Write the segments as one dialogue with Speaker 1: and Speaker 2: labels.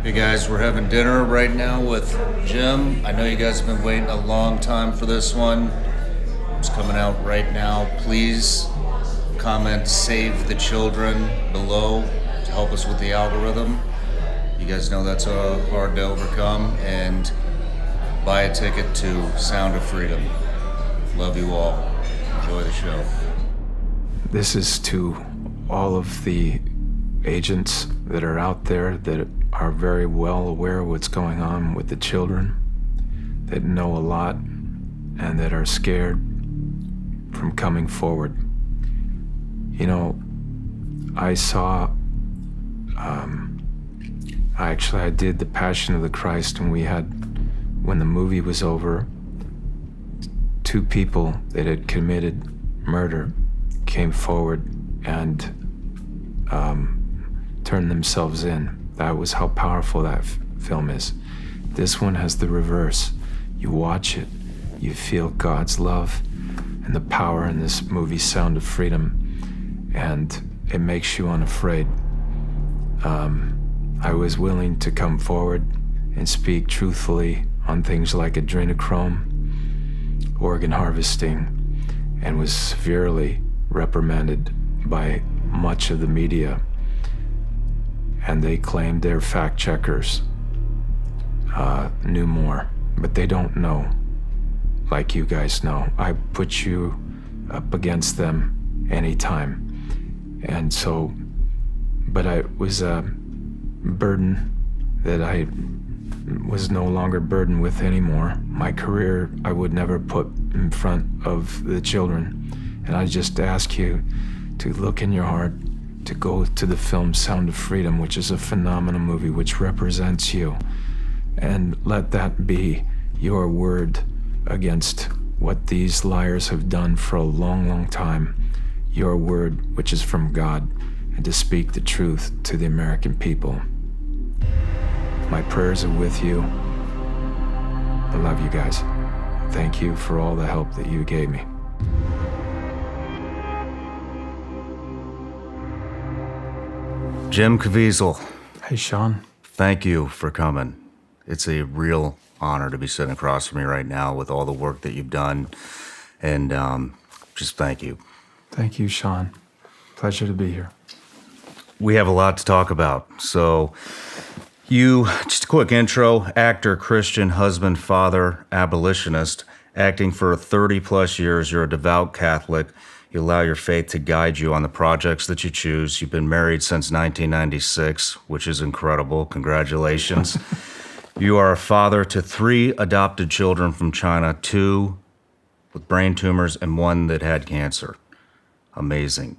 Speaker 1: Hey guys, we're having dinner right now with Jim. I know you guys have been waiting a long time for this one. It's coming out right now. Please comment Save the Children below to help us with the algorithm. You guys know that's hard to overcome. And buy a ticket to Sound of Freedom. Love you all. Enjoy the show.
Speaker 2: This is to all of the agents that are out there that are very well aware of what's going on with the children, that know a lot and that are scared from coming forward. You know, I saw, I did The Passion of the Christ, and we had, when the movie was over, two people that had committed murder came forward and turned themselves in. That was how powerful that film is. This one has the reverse. You watch it, you feel God's love and the power in this movie, Sound of Freedom, and it makes you unafraid. I was willing to come forward and speak truthfully on things like adrenochrome, organ harvesting, and was severely reprimanded by much of the media. And they claimed their fact checkers knew more, but they don't know like you guys know. I put you up against them anytime. And so, but I was a burden that I was no longer burdened with anymore. My career, I would never put in front of the children. And I just ask you to look in your heart, to go to the film Sound of Freedom, which is a phenomenal movie which represents you, and let that be your word against what these liars have done for a long, long time. Your word, which is from God, and to speak the truth to the American people. My prayers are with you. I love you guys. Thank you for all the help that you gave me.
Speaker 1: Jim Caviezel,
Speaker 2: Hey, Sean.
Speaker 1: thank you for coming. It's a real honor to be sitting across from you right now with all the work that you've done. And just thank you.
Speaker 2: Thank you, Sean. Pleasure to be here.
Speaker 1: We have a lot to talk about. So you, just a quick intro, actor, Christian, husband, father, abolitionist, acting for 30 plus years. You're a devout Catholic. You allow your faith to guide you on the projects that you choose. You've been married since 1996, which is incredible. Congratulations. You are a father to 3 adopted children from China, 2 with brain tumors and 1 that had cancer. Amazing.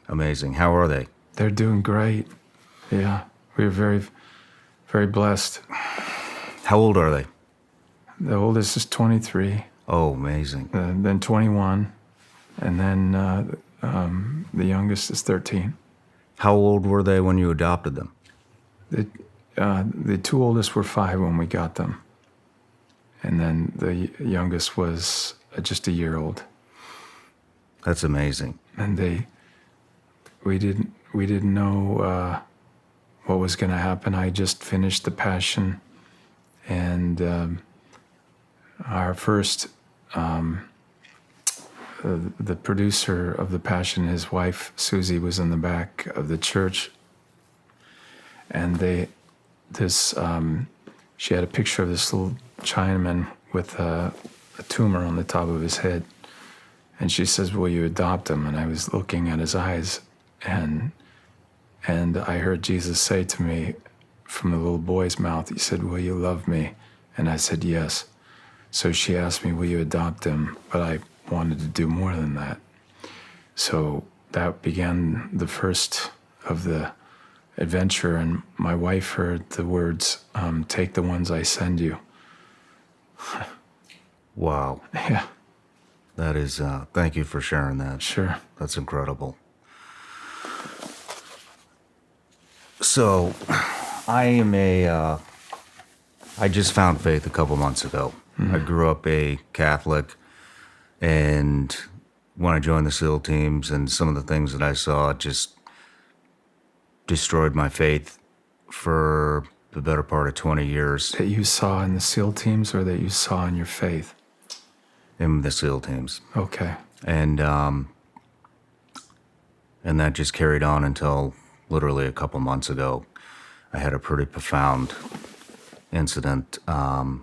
Speaker 1: Amazing. How are they?
Speaker 2: They're doing great. Yeah, we're very, very blessed.
Speaker 1: How old are they?
Speaker 2: The oldest is 23,
Speaker 1: Oh, amazing.
Speaker 2: then 21, and then the youngest is 13.
Speaker 1: How old were they when you adopted them?
Speaker 2: The 2 oldest were 5 when we got them, and then the youngest was just a year old.
Speaker 1: That's amazing.
Speaker 2: And we didn't know what was going to happen. I just finished The Passion, and our first, the producer of The Passion, his wife Susie, was in the back of the church, and she had a picture of this little Chinaman with a tumor on the top of his head. And she says, "Will you adopt him?" And I was looking at his eyes, and I heard Jesus say to me from the little boy's mouth, he said, "Will you love me?" And I said, "Yes." So she asked me, "Will you adopt him?" But I wanted to do more than that. So that began the first of the adventure, and my wife heard the words, "Take the ones I send you."
Speaker 1: Wow.
Speaker 2: Yeah,
Speaker 1: That is, thank you for sharing that.
Speaker 2: sure.
Speaker 1: That's incredible. So, I just found faith a couple months ago. I grew up a Catholic, and when I joined the SEAL teams and some of the things that I saw just destroyed my faith for the better part of 20 years
Speaker 2: That you saw in the SEAL teams or that you saw in your faith?
Speaker 1: in the SEAL teams.
Speaker 2: Okay.
Speaker 1: And that just carried on until literally a couple months ago. I had a pretty profound incident. The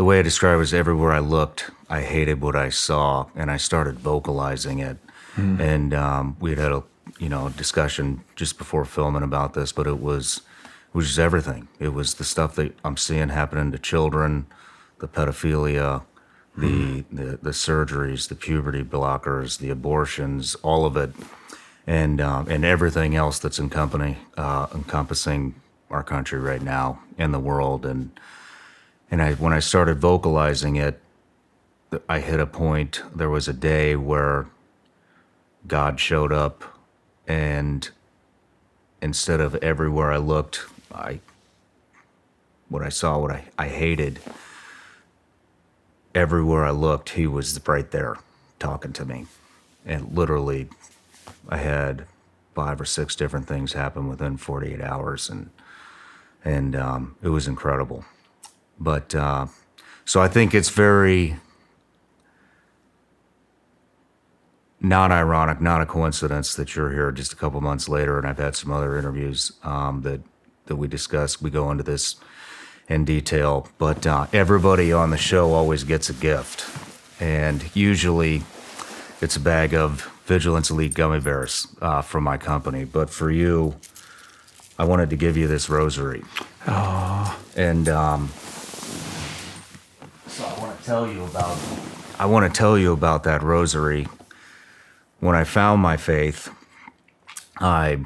Speaker 1: way I describe it is everywhere I looked, I hated what I saw, and I started vocalizing it. And we had a discussion just before filming about this, but it was just everything. It was the stuff that I'm seeing happening to children, the pedophilia, the surgeries, the puberty blockers, the abortions, all of it, and everything else that's encompassing our country right now and the world. And when I started vocalizing it, I hit a point. There was a day where God showed up, and instead of everywhere I looked, what I hated, everywhere I looked, he was right there talking to me. And literally, I had 5 or 6 different things happen within 48 hours, and it was incredible. But so I think it's very not ironic, not a coincidence that you're here just a couple months later, and I've had some other interviews that we discuss. We go into this in detail, but everybody on the show always gets a gift, and usually it's a bag of Vigilance Elite gummy bears from my company. But for you, I wanted to give you this rosary.
Speaker 2: Oh.
Speaker 1: And so I want to tell you about that rosary. When I found my faith, I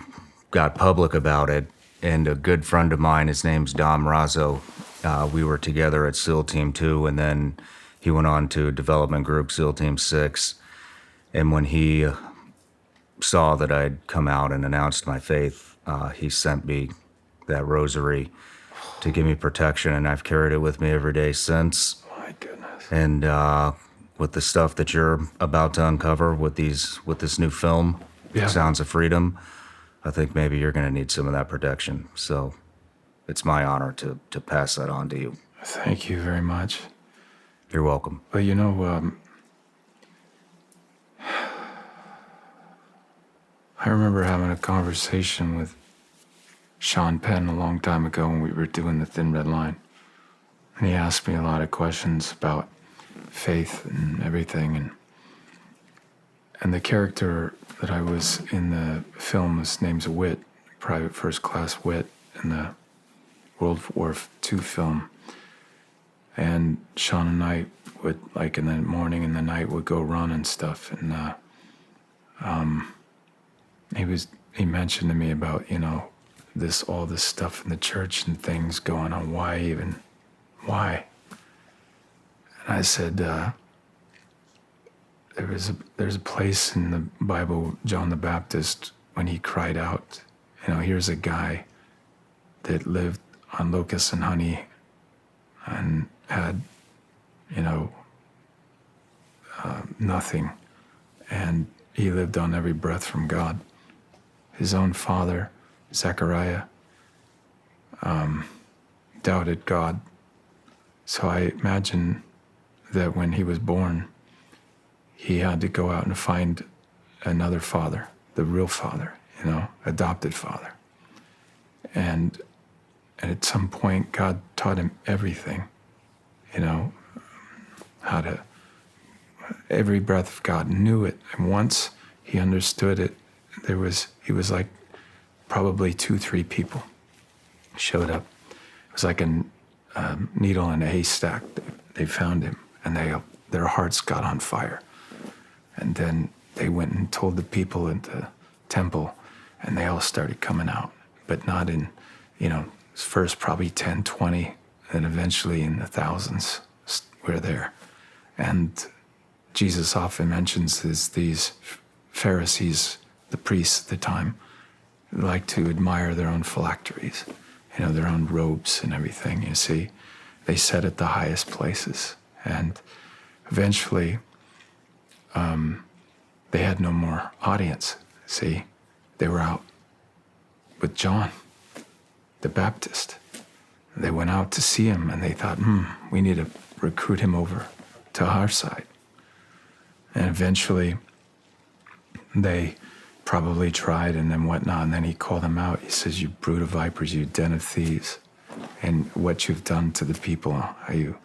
Speaker 1: got public about it, and a good friend of mine, his name's Dom Razzo, we were together at SEAL Team 2, and then he went on to development group SEAL Team 6. And when he saw that I'd come out and announced my faith, he sent me that rosary to give me protection, and I've carried it with me every day since.
Speaker 2: My goodness.
Speaker 1: And with the stuff that you're about to uncover with this new film,
Speaker 2: Yeah.
Speaker 1: Sounds of Freedom, I think maybe you're going to need some of that protection. So it's my honor to pass that on to you.
Speaker 2: Thank you very much.
Speaker 1: You're welcome.
Speaker 2: But I remember having a conversation with Sean Penn a long time ago when we were doing the Thin Red Line. And he asked me a lot of questions about faith and everything. And the character that I was in the film, his name's a Whit, Private First Class Whit, in the World War II film. And Sean and I would, like in the morning and the night, would go run and stuff. And he mentioned to me about, all this stuff in the church and things going on. Why? And I said, there's a place in the Bible, John the Baptist, when he cried out, here's a guy that lived on locusts and honey and had, nothing. And he lived on every breath from God. His own father, Zechariah, doubted God. So I imagine that when he was born, he had to go out and find another father, the real father, adopted father. And at some point, God taught him everything, every breath of God, knew it. And once he understood it, he was like probably 2-3 people showed up. It was like a needle in a haystack. They found him, and their hearts got on fire. And then they went and told the people in the temple, and they all started coming out, but not in, first probably 10, 20, and eventually in the thousands were there. And Jesus often mentions these Pharisees, the priests at the time, like to admire their own phylacteries, their own robes and everything, you see. They sat at the highest places. And eventually, they had no more audience, see. They were out with John. the Baptist. They went out to see him, and they thought, we need to recruit him over to our side. And eventually, they probably tried and then whatnot, and then he called them out. He says, "You brood of vipers, you den of thieves, and what you've done to the people, are you?"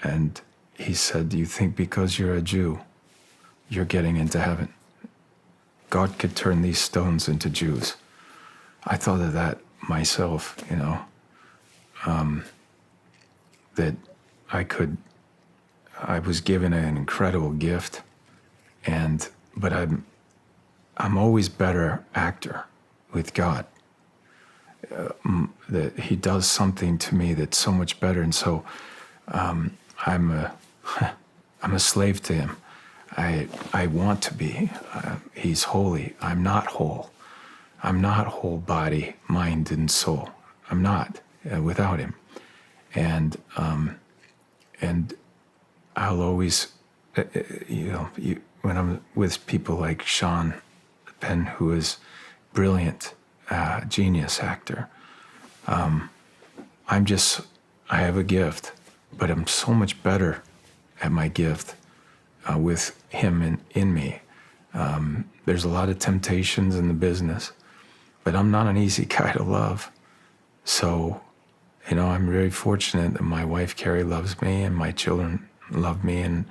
Speaker 2: And he said, "You think because you're a Jew, you're getting into heaven? God could turn these stones into Jews." I thought of that myself, that I was given an incredible gift, but I'm always better actor with God. That He does something to me that's so much better, and so I'm a slave to Him. I want to be. He's holy. I'm not whole. I'm not whole body, mind, and soul. I'm not without Him, and I'll always, when I'm with people like Sean Penn, who is brilliant, genius actor, I have a gift, but I'm so much better at my gift with him in me. There's a lot of temptations in the business, but I'm not an easy guy to love. So, I'm very fortunate that my wife, Carrie, loves me, and my children love me, and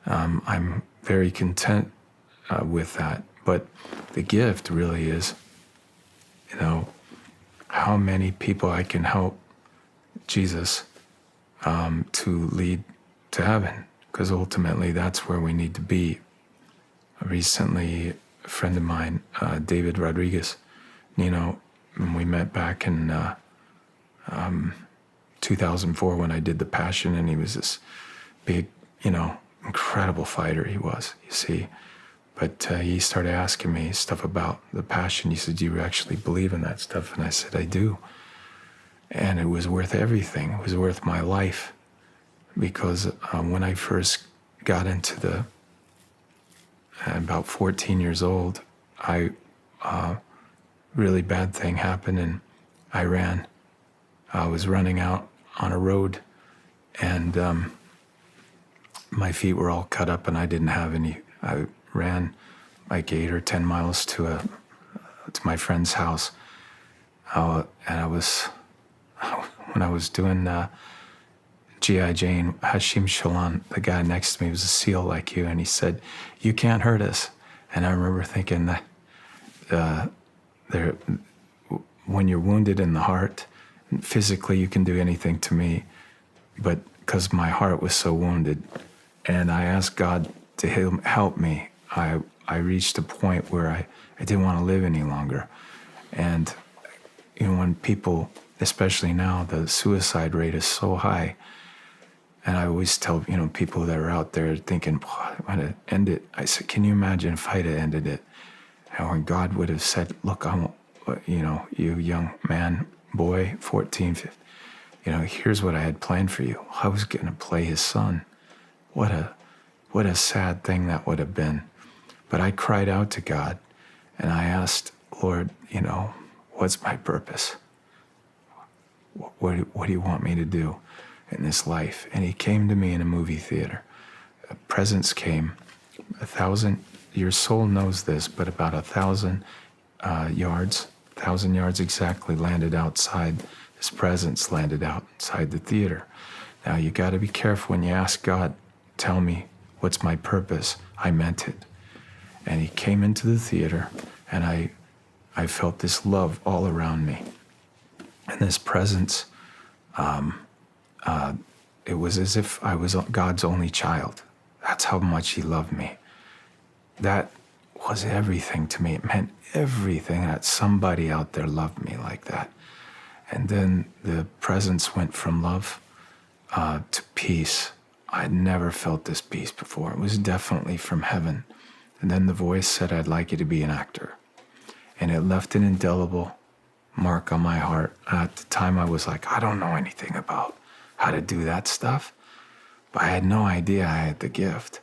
Speaker 2: I'm very content with that. But the gift really is, how many people I can help Jesus to lead to heaven, because ultimately that's where we need to be. Recently, a friend of mine, David Rodriguez, when we met back in 2004 when I did The Passion, and he was this big, incredible fighter he was, you see. But he started asking me stuff about The Passion. He said, "Do you actually believe in that stuff?" And I said, "I do." And it was worth everything. It was worth my life. Because when I first got into about 14 years old, really bad thing happened in Iran. I was running out on a road, and my feet were all cut up, and I didn't have any. I ran like 8 or 10 miles to my friend's house, and when I was doing G.I. Jane, Hashim Shalon, the guy next to me was a SEAL like you, and he said, "You can't hurt us." And I remember thinking that when you're wounded in the heart, physically you can do anything to me, but because my heart was so wounded, and I asked God to help me, I reached a point where I didn't want to live any longer. And when people, especially now, the suicide rate is so high, and I always tell people that are out there thinking, "I want to end it," I said, "Can you imagine if I'd have ended it?" And when God would have said, "Look, you young man, boy, 14, 15, here's what I had planned for you." I was going to play His son. What a sad thing that would have been. But I cried out to God, and I asked, "Lord, what's my purpose? What do you want me to do in this life?" And He came to me in a movie theater. A presence came, 1,000, your soul knows this, but about 1,000 yards exactly landed outside. His presence landed outside the theater. Now you got to be careful when you ask God, "Tell me, what's my purpose?" I meant it. And He came into the theater, and I felt this love all around me. And this presence, it was as if I was God's only child. That's how much He loved me. That was everything to me. It meant everything that somebody out there loved me like that. And then the presence went from love to peace. I'd never felt this peace before. It was definitely from heaven. And then the voice said, "I'd like you to be an actor." And it left an indelible mark on my heart. At the time, I was like, I don't know anything about how to do that stuff. But I had no idea I had the gift.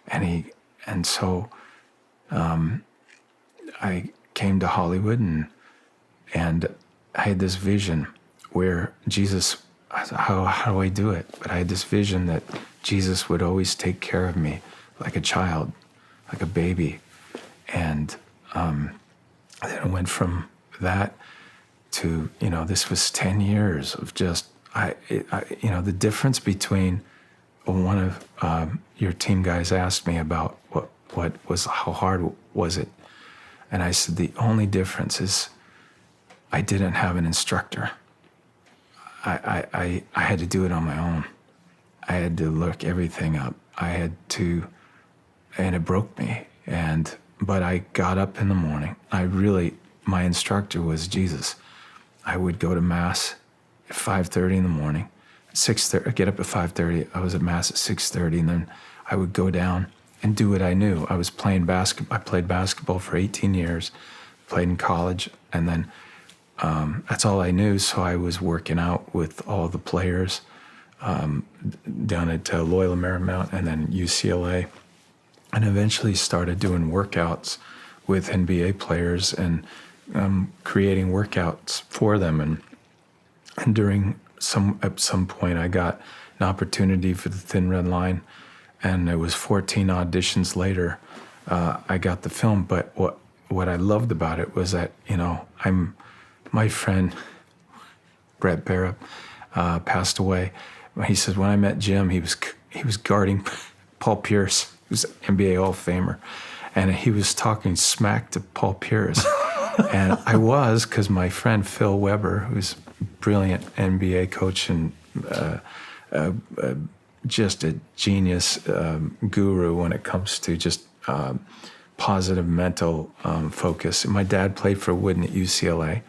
Speaker 2: And so I came to Hollywood, And I had this vision where Jesus, how do I do it? But I had this vision that Jesus would always take care of me like a child, like a baby. And then it went from that to, this was 10 years of just, the difference between one of your team guys asked me about how hard was it? And I said, the only difference is I didn't have an instructor. I had to do it on my own. I had to look everything up. And it broke me. But I got up in the morning. My instructor was Jesus. I would go to Mass at 5:30 in the morning. 6:30, I'd get up at 5:30. I was at Mass at 6:30, and then I would go down and do what I knew. I was playing basketball. I played basketball for 18 years, played in college, and then that's all I knew. So I was working out with all the players down at Loyola Marymount and then UCLA, and eventually started doing workouts with NBA players and creating workouts for them. And at some point, I got an opportunity for the Thin Red Line, and it was 14 auditions later, I got the film. But what I loved about it was that my friend Brett Barrett passed away. He said when I met Jim, he was guarding Paul Pierce, who's an NBA Hall of Famer, and he was talking smack to Paul Pierce. And I was, because my friend Phil Weber, who's a brilliant NBA coach and just a genius guru when it comes to just positive mental focus. And my dad played for Wooden at UCLA,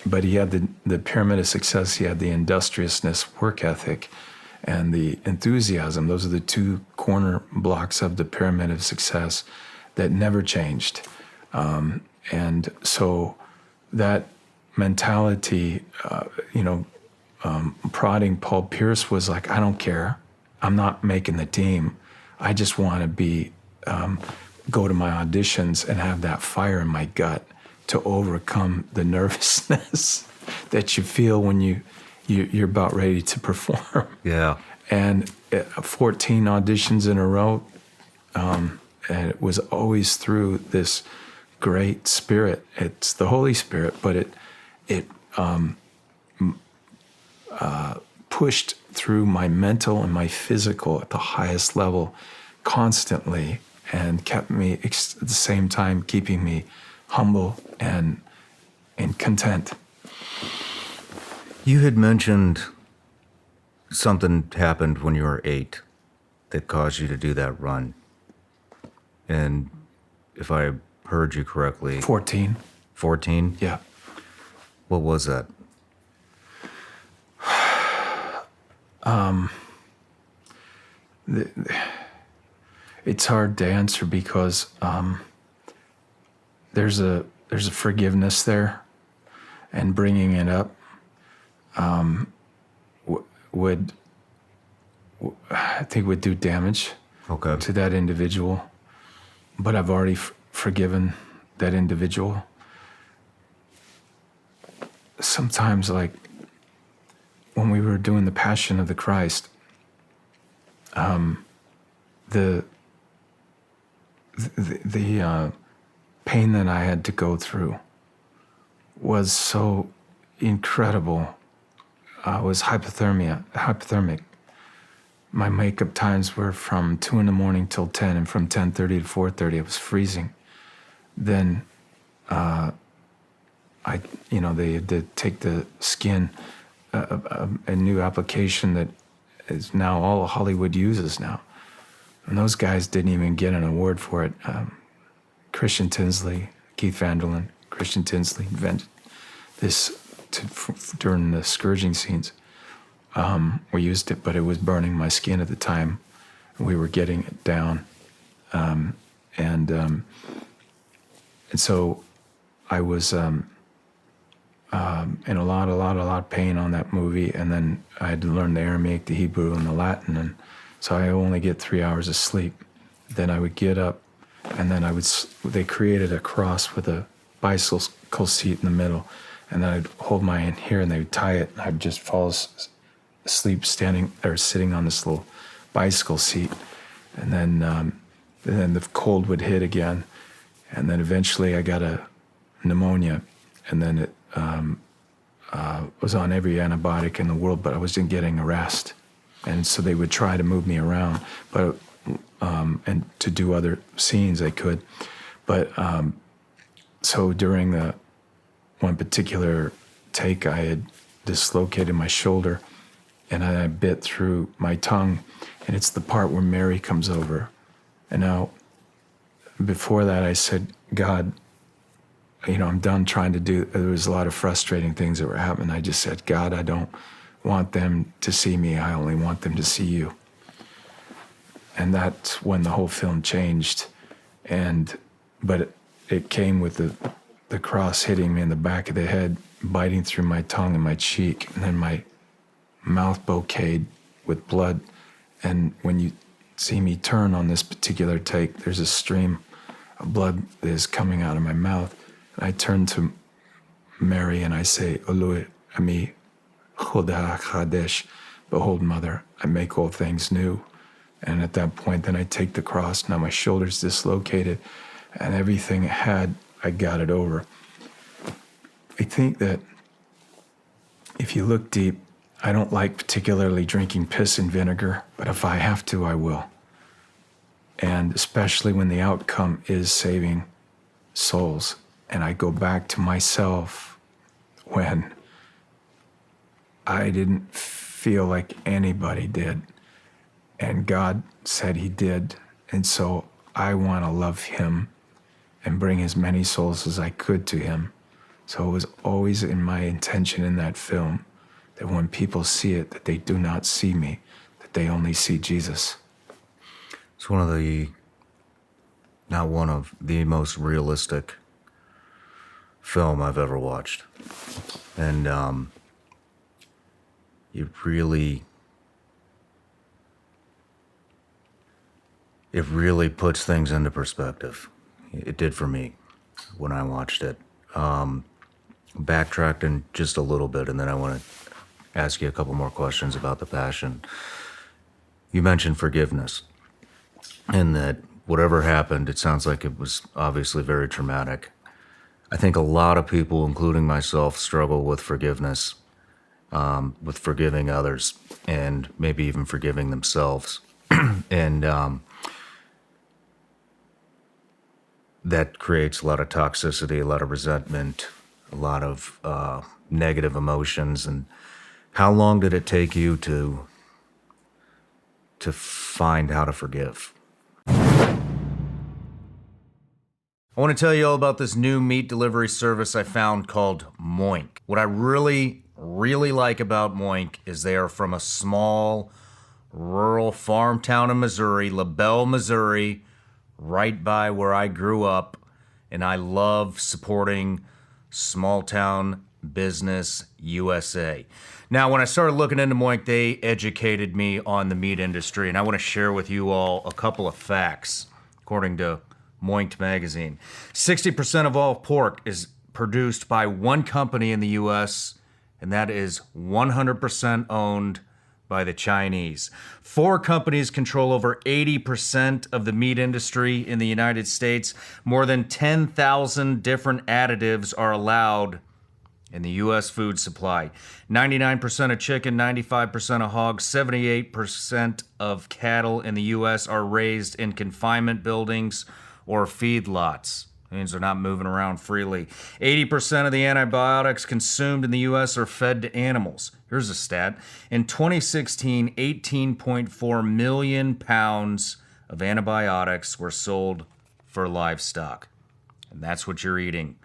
Speaker 2: but he had the pyramid of success. He had the industriousness, work ethic, and the enthusiasm. Those are the two corner blocks of the pyramid of success that never changed. And so that mentality, prodding Paul Pierce was like, I don't care. I'm not making the team. I just want to go to my auditions and have that fire in my gut to overcome the nervousness that you feel when you're about ready to perform.
Speaker 1: Yeah.
Speaker 2: And 14 auditions in a row, and it was always through this great spirit. It's the Holy Spirit, but it pushed through my mental and my physical at the highest level constantly, and kept me at the same time keeping me humble and content.
Speaker 1: You had mentioned something happened when you were 8 that caused you to do that run. And if I heard you correctly...
Speaker 2: 14.
Speaker 1: 14?
Speaker 2: Yeah.
Speaker 1: What was that?
Speaker 2: It's hard to answer because there's a forgiveness there, and bringing it up would do damage to that individual. But I've already forgiven that individual. Sometimes, like when we were doing the Passion of the Christ, the pain that I had to go through was so incredible. I was hypothermic. My makeup times were from 2 a.m. till 10, and from 10:30 to 4:30, I was freezing. Then, they had to take the skin, a new application that is now all Hollywood uses now. And those guys didn't even get an award for it. Christian Tinsley, Keith Vanderlyn, Christian Tinsley invented this during the scourging scenes. We used it, but it was burning my skin at the time. We were getting it down. And so I was in a lot of pain on that movie. And then I had to learn the Aramaic, the Hebrew, and the Latin. And so I only get 3 hours of sleep. Then I would get up, and then they created a cross with a bicycle bicycle seat in the middle, and then I'd hold my hand here, and they would tie it, and I'd just fall asleep standing or sitting on this little bicycle seat, and then the cold would hit again, and then eventually I got a pneumonia, and then it was on every antibiotic in the world, but I wasn't getting a rest, and so they would try to move me around, but and to do other scenes they could, but so during the one particular take, I had dislocated my shoulder, and I bit through my tongue, and it's the part where Mary comes over. And now, before that, I said, God, I'm done trying to do, there was a lot of frustrating things that were happening. I just said, God, I don't want them to see me. I only want them to see you. And that's when the whole film changed. But it came with the cross hitting me in the back of the head, biting through my tongue and my cheek, and then my mouth bouqueted with blood. And when you see me turn on this particular take, there's a stream of blood that is coming out of my mouth. And I turn to Mary and I say, Olui Ami Choda Chadesh, behold, Mother, I make all things new. And at that point, then I take the cross. Now my shoulder's dislocated, and everything I got it over. I think that if you look deep, I don't like particularly drinking piss and vinegar, but if I have to, I will. And especially when the outcome is saving souls. And I go back to myself when I didn't feel like anybody did. And God said he did. And so I want to love him and bring as many souls as I could to him. So it was always in my intention in that film that when people see it, that they do not see me, that they only see Jesus.
Speaker 1: It's not one of the most realistic film I've ever watched. And it really puts things into perspective. It did for me when I watched it. Backtracked in just a little bit, and then I want to ask you a couple more questions about The Passion. You mentioned forgiveness, and that whatever happened, it sounds like it was obviously very traumatic. I think a lot of people, including myself, struggle with forgiveness, with forgiving others, and maybe even forgiving themselves. And that creates a lot of toxicity, a lot of resentment, a lot of negative emotions. And how long did it take you to find how to forgive? I want to tell you all about this new meat delivery service I found called Moink. What I really like about Moink is they are from a small, rural farm town in Missouri, LaBelle, Missouri, right by where I grew up, and I love supporting small town business USA. Now, when I started looking into Moink, they educated me on the meat industry, and I want to share with you all a couple of facts, according to Moink magazine. 60% of all pork is produced by one company in the U.S., and that is 100% owned by the Chinese. 4 companies control over 80% of the meat industry in the United States. More than 10,000 different additives are allowed in the U.S. food supply. 99% of chicken, 95% of hogs, 78% of cattle in the U.S. are raised in confinement buildings or feedlots. It means they're not moving around freely. 80% of the antibiotics consumed in the U.S. are fed to animals. Here's a stat. In 2016, 18.4 million pounds of antibiotics were sold for livestock. And that's what you're eating.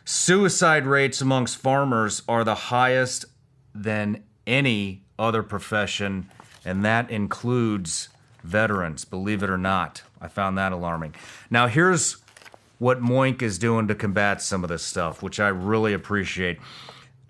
Speaker 1: Suicide rates amongst farmers are the highest than any other profession, and that includes veterans, believe it or not. I found that alarming. Now, here's what Moink is doing to combat some of this stuff, which I really appreciate.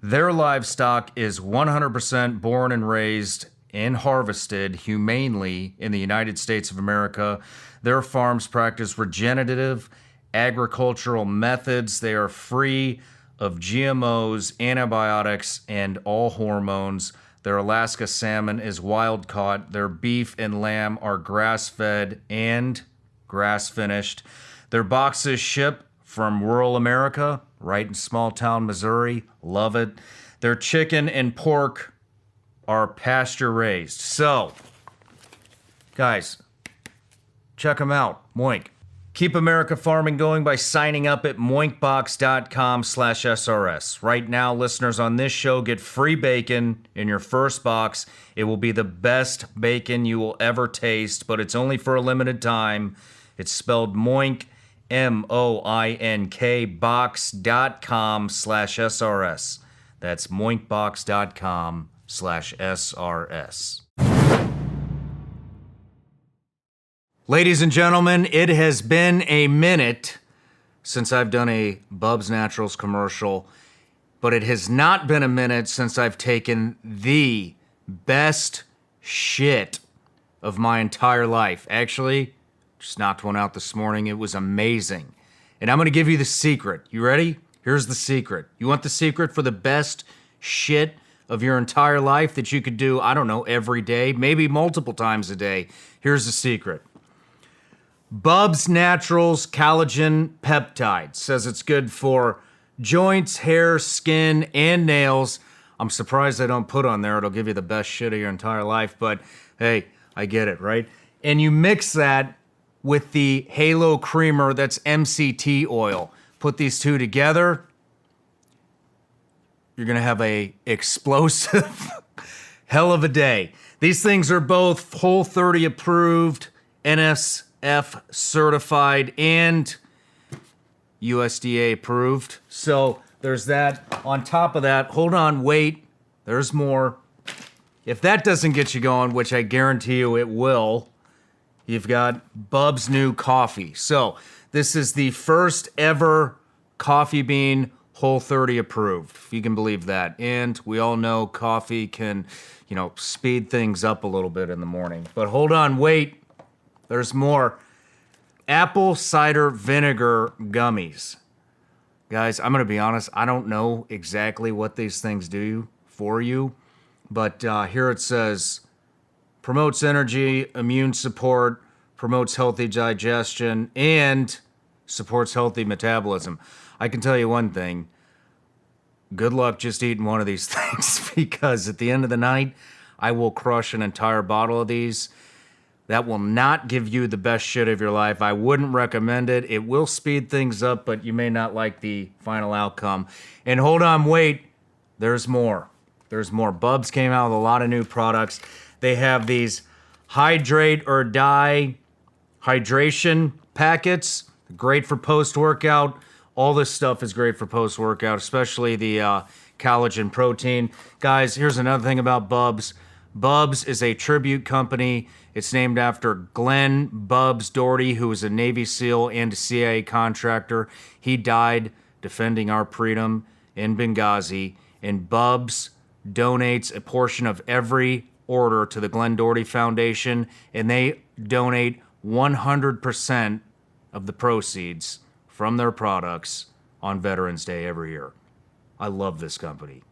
Speaker 1: Their livestock is 100% born and raised and harvested humanely in the United States of America. Their farms practice regenerative agricultural methods. They are free of GMOs, antibiotics, and all hormones. Their Alaska salmon is wild caught. Their beef and lamb are grass-fed and grass-finished. Their boxes ship from rural America, right in small-town Missouri. Love it. Their chicken and pork are pasture-raised. So, guys, check them out. Moink. Keep America farming going by signing up at moinkbox.com/SRS. Right now, listeners on this show get free bacon in your first box. It will be the best bacon you will ever taste, but it's only for a limited time. It's spelled Moink, MOINK, box.com/SRS. That's moinkbox.com/SRS. Ladies and gentlemen, it has been a minute since I've done a Bubs Naturals commercial, but it has not been a minute since I've taken the best shit of my entire life. Actually, just knocked one out this morning. It was amazing. And I'm going to give you the secret. You ready? Here's the secret. You want the secret for the best shit of your entire life that you could do, I don't know, every day, maybe multiple times a day? Here's the secret. Bubs Naturals Collagen Peptide says it's good for joints, hair, skin, and nails. I'm surprised they don't put on there it'll give you the best shit of your entire life, but hey, I get it, right? And you mix that with the Halo Creamer, that's MCT oil. Put these two together, you're gonna have a explosive hell of a day. These things are both Whole30 approved, NSF certified, and USDA approved. So there's that. On top of that, hold on, wait, there's more. If that doesn't get you going, which I guarantee you it will, you've got Bubs New Coffee. So this is the first ever coffee bean Whole30 approved, if you can believe that. And we all know coffee can, speed things up a little bit in the morning. But hold on, wait. There's more. Apple cider vinegar gummies. Guys, I'm going to be honest. I don't know exactly what these things do for you. But here it says, promotes energy, immune support, promotes healthy digestion, and supports healthy metabolism. I can tell you one thing. Good luck just eating one of these things, because at the end of the night, I will crush an entire bottle of these. That will not give you the best shit of your life. I wouldn't recommend it. It will speed things up, but you may not like the final outcome. And hold on, wait. There's more. There's more. Bubs came out with a lot of new products. They have these Hydrate or Die hydration packets. Great for post-workout. All this stuff is great for post-workout, especially the collagen protein. Guys, here's another thing about Bubs. Bubs is a tribute company. It's named after Glenn Bubs Doherty, who was a Navy SEAL and a CIA contractor. He died defending our freedom in Benghazi. And Bubs donates a portion of every order to the Glenn Doherty Foundation, and they donate 100% of the proceeds from their products on Veterans Day every year. I love this company.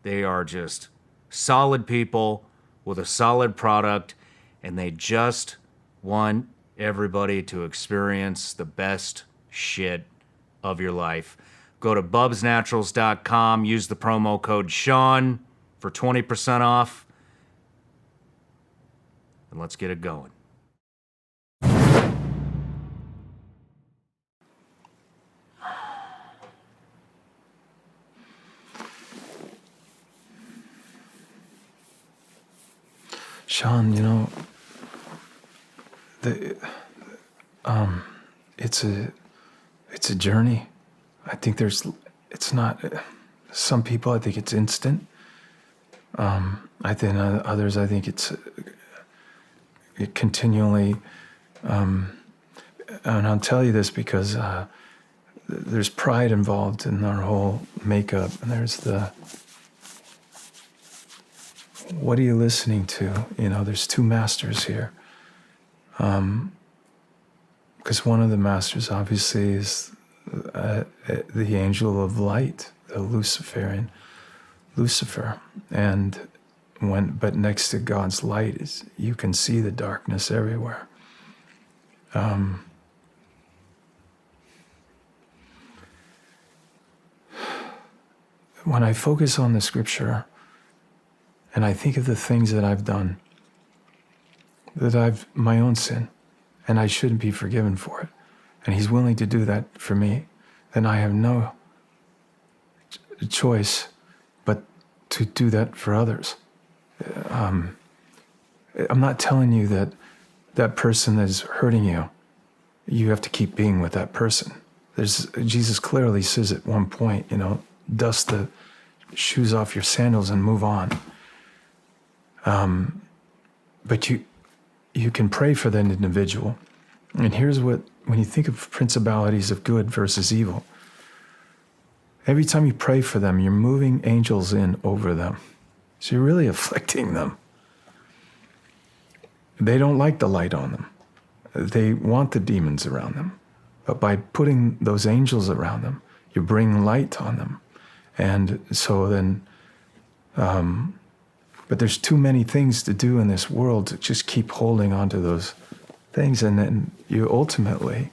Speaker 1: They are just solid people with a solid product, and they just want everybody to experience the best shit of your life. Go to bubsnaturals.com, use the promo code Sean for 20% off, and let's get it going.
Speaker 2: Sean, it's a journey. I think it's not, some people, I think it's instant. I think others, I think it continually, and I'll tell you this because there's pride involved in our whole makeup, and there's what are you listening to? There's two masters here. Because one of the masters obviously is the angel of light, the Lucifer. And but next to God's light is, you can see the darkness everywhere. When I focus on the scripture and I think of the things that I've done, that I've my own sin, and I shouldn't be forgiven for it, and he's willing to do that for me, then I have no choice but to do that for others. I'm not telling you that that person is hurting you, you have to keep being with that person. Jesus clearly says at one point, dust the shoes off your sandals and move on. But you can pray for that individual. And here's when you think of principalities of good versus evil, every time you pray for them, you're moving angels in over them. So you're really afflicting them. They don't like the light on them. They want the demons around them. But by putting those angels around them, you bring light on them. And so then, but there's too many things to do in this world to just keep holding on to those things. And then you ultimately,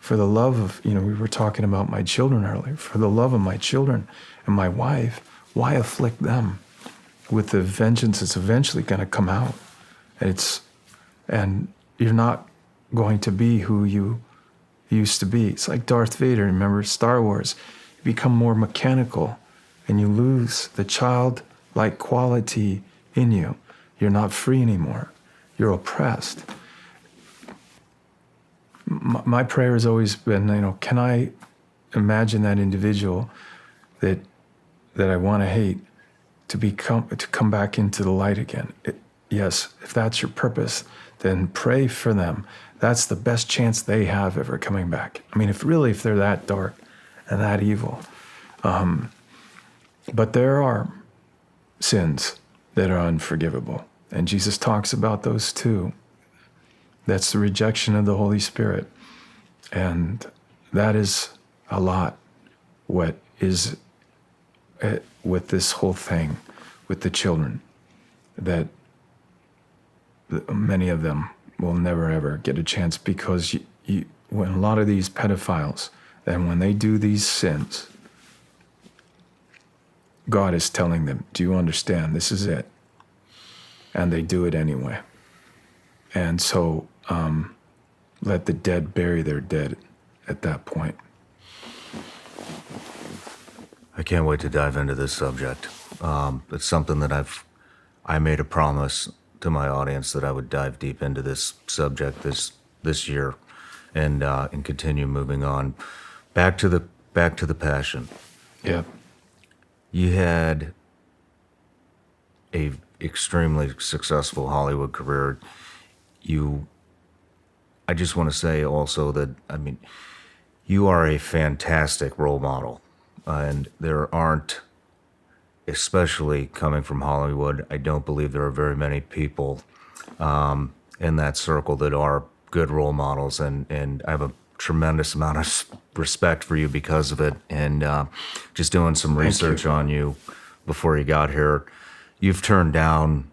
Speaker 2: for the love of, we were talking about my children earlier, for the love of my children and my wife, why afflict them with the vengeance that's eventually going to come out? And you're not going to be who you used to be. It's like Darth Vader, remember Star Wars? You become more mechanical and you lose the childlike quality in you. You're not free anymore. You're oppressed. My prayer has always been, can I imagine that individual that I want to hate to come back into the light again? Yes, if that's your purpose, then pray for them. That's the best chance they have ever coming back. I mean, if they're that dark and that evil. But there are sins that are unforgivable. And Jesus talks about those too. That's the rejection of the Holy Spirit. And that is a lot what is with this whole thing with the children, that many of them will never ever get a chance, because when a lot of these pedophiles, and when they do these sins, God is telling them, do you understand? This is it. And they do it anyway. And so let the dead bury their dead at that point.
Speaker 1: I can't wait to dive into this subject. It's something that I made a promise to my audience that I would dive deep into this subject this year, and continue moving on. Back to the passion.
Speaker 2: Yeah.
Speaker 1: You had a extremely successful Hollywood career. I just want to say also that, you are a fantastic role model, and there aren't, especially coming from Hollywood, I don't believe there are very many people in that circle that are good role models, and I have a tremendous amount of respect for you because of it. And just doing some research on you before you got here, you've turned down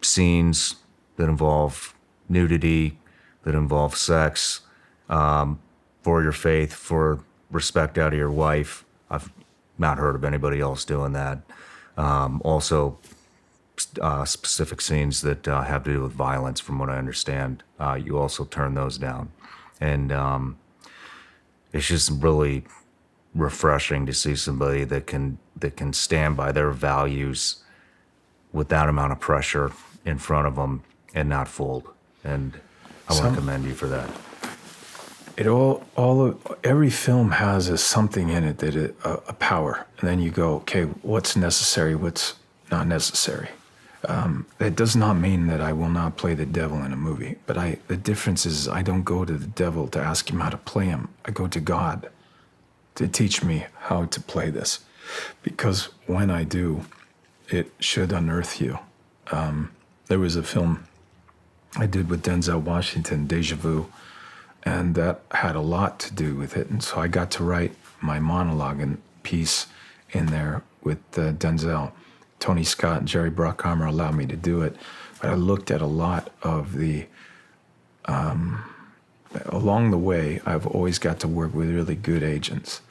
Speaker 1: scenes that involve nudity, that involve sex, for your faith, for respect out of your wife. I've not heard of anybody else doing that. Also, specific scenes that have to do with violence, from what I understand, you also turn those down. And it's just really refreshing to see somebody that can stand by their values with that amount of pressure in front of them and not fold. And I want to commend you for that.
Speaker 2: Every film has something in it that a power, and then you go, okay, what's necessary, what's not necessary. It does not mean that I will not play the devil in a movie, but the difference is I don't go to the devil to ask him how to play him. I go to God to teach me how to play this, because when I do, it should unearth you. There was a film I did with Denzel Washington, Deja Vu, and that had a lot to do with it. And so I got to write my monologue, and piece in there with Denzel. Tony Scott and Jerry Bruckheimer allowed me to do it, but I looked at a lot of the along the way, I've always got to work with really good agents,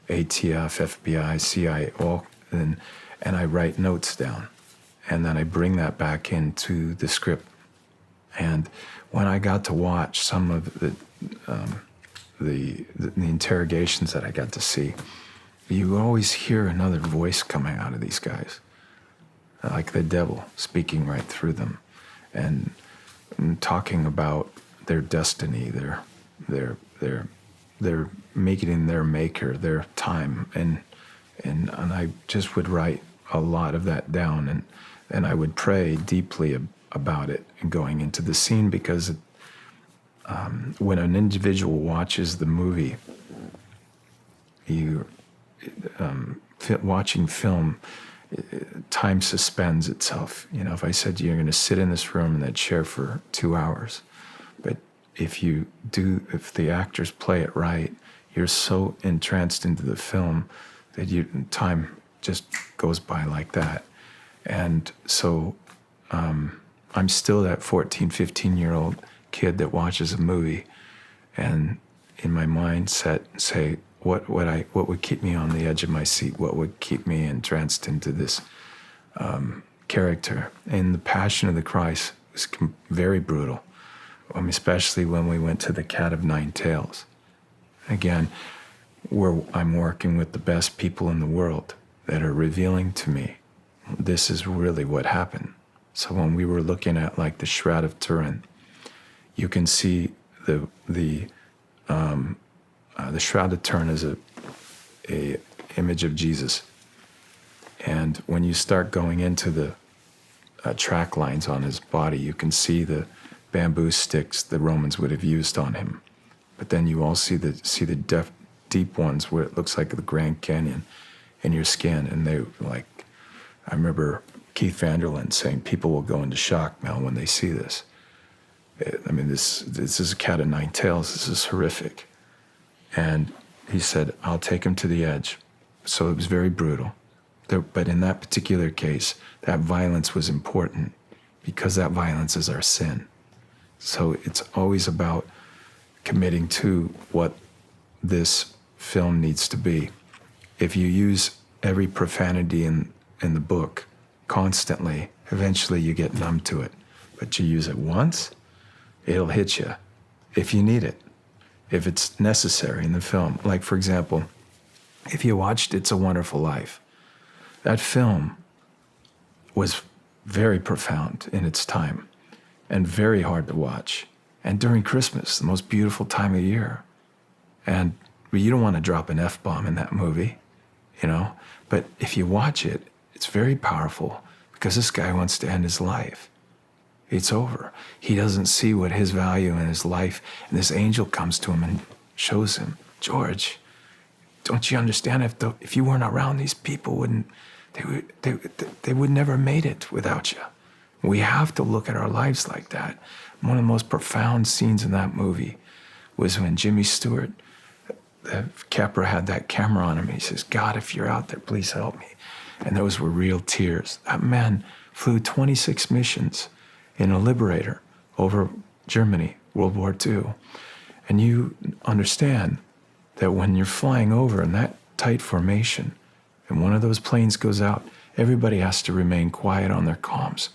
Speaker 2: ATF, FBI, CIA, all, and I write notes down, and then I bring that back into the script. And when I got to watch some of the interrogations that I got to see, you always hear another voice coming out of these guys, like the devil speaking right through them, and talking about their destiny, their making their maker, their time, and I just would write a lot of that down, and I would pray deeply about it and going into the scene, because when an individual watches the movie, watching film, time suspends itself. You know, if I said to you, you're going to sit in this room in that chair for 2 hours, but if the actors play it right, you're so entranced into the film that time just goes by like that. And so I'm still that 14, 15-year-old kid that watches a movie, and in my mindset say, what would keep me on the edge of my seat? What would keep me entranced into this character? And the Passion of the Christ was very brutal, especially when we went to the Cat of Nine Tails. Again, where I'm working with the best people in the world that are revealing to me, this is really what happened. So when we were looking at like the Shroud of Turin, you can see the Shroud of Turin is a image of Jesus. And when you start going into the track lines on his body, you can see the bamboo sticks the Romans would have used on him. But then you all see the deep ones where it looks like the Grand Canyon in your skin. And they like, I remember Keith Vanderland saying, people will go into shock, Mel, when they see this. I mean, this is a Cat of Nine Tails. This is horrific. And he said, I'll take him to the edge. So it was very brutal. But in that particular case, that violence was important because that violence is our sin. So it's always about committing to what this film needs to be. If you use every profanity in the book constantly, eventually you get numb to it. But you use it once, it'll hit you if you need it, if it's necessary in the film. Like, for example, if you watched It's a Wonderful Life, that film was very profound in its time and very hard to watch. And during Christmas, the most beautiful time of year. And you don't want to drop an F-bomb in that movie, you know? But if you watch it, it's very powerful because this guy wants to end his life. It's over. He doesn't see what his value in his life, and this angel comes to him and shows him, George, don't you understand? If you weren't around, these people they would never made it without you. We have to look at our lives like that. One of the most profound scenes in that movie was when Jimmy Stewart, the Capra, had that camera on him. He says, God, if you're out there, please help me. And those were real tears. That man flew 26 missions in a Liberator over Germany, World War II. And you understand that when you're flying over in that tight formation and one of those planes goes out, everybody has to remain quiet on their comms.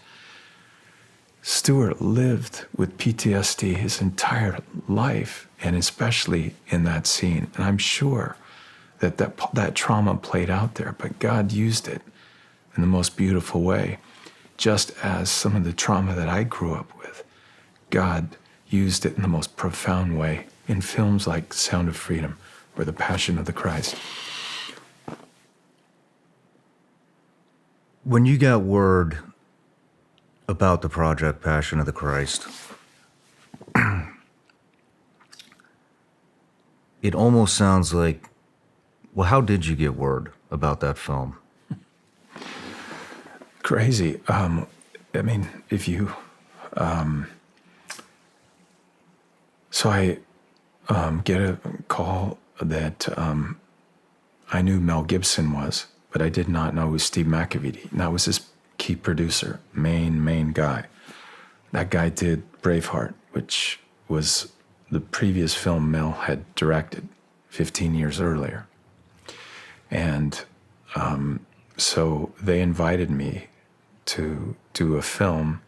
Speaker 2: Stewart lived with PTSD his entire life, and especially in that scene. And I'm sure that trauma played out there, but God used it in the most beautiful way. Just as some of the trauma that I grew up with, God used it in the most profound way in films like Sound of Freedom or The Passion of the Christ.
Speaker 1: When you got word about the project Passion of the Christ, it almost sounds like, well, how did you get word about that film?
Speaker 2: Crazy. I mean, if you... so I get a call that I knew Mel Gibson was, but I did not know who Steve McAvity. And that was his key producer, main guy. That guy did Braveheart, which was the previous film Mel had directed 15 years earlier. And so they invited me to do a film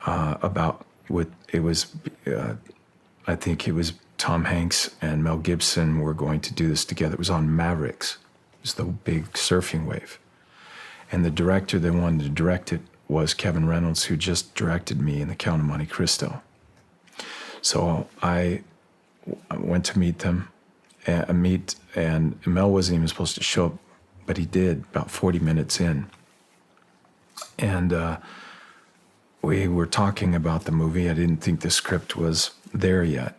Speaker 2: about what it was. I think it was Tom Hanks and Mel Gibson were going to do this together. It was on Mavericks. It was the big surfing wave. And the director that wanted to direct it was Kevin Reynolds, who just directed me in The Count of Monte Cristo. So I went to meet them, and Mel wasn't even supposed to show up, but he did about 40 minutes in. And we were talking about the movie. I didn't think the script was there yet.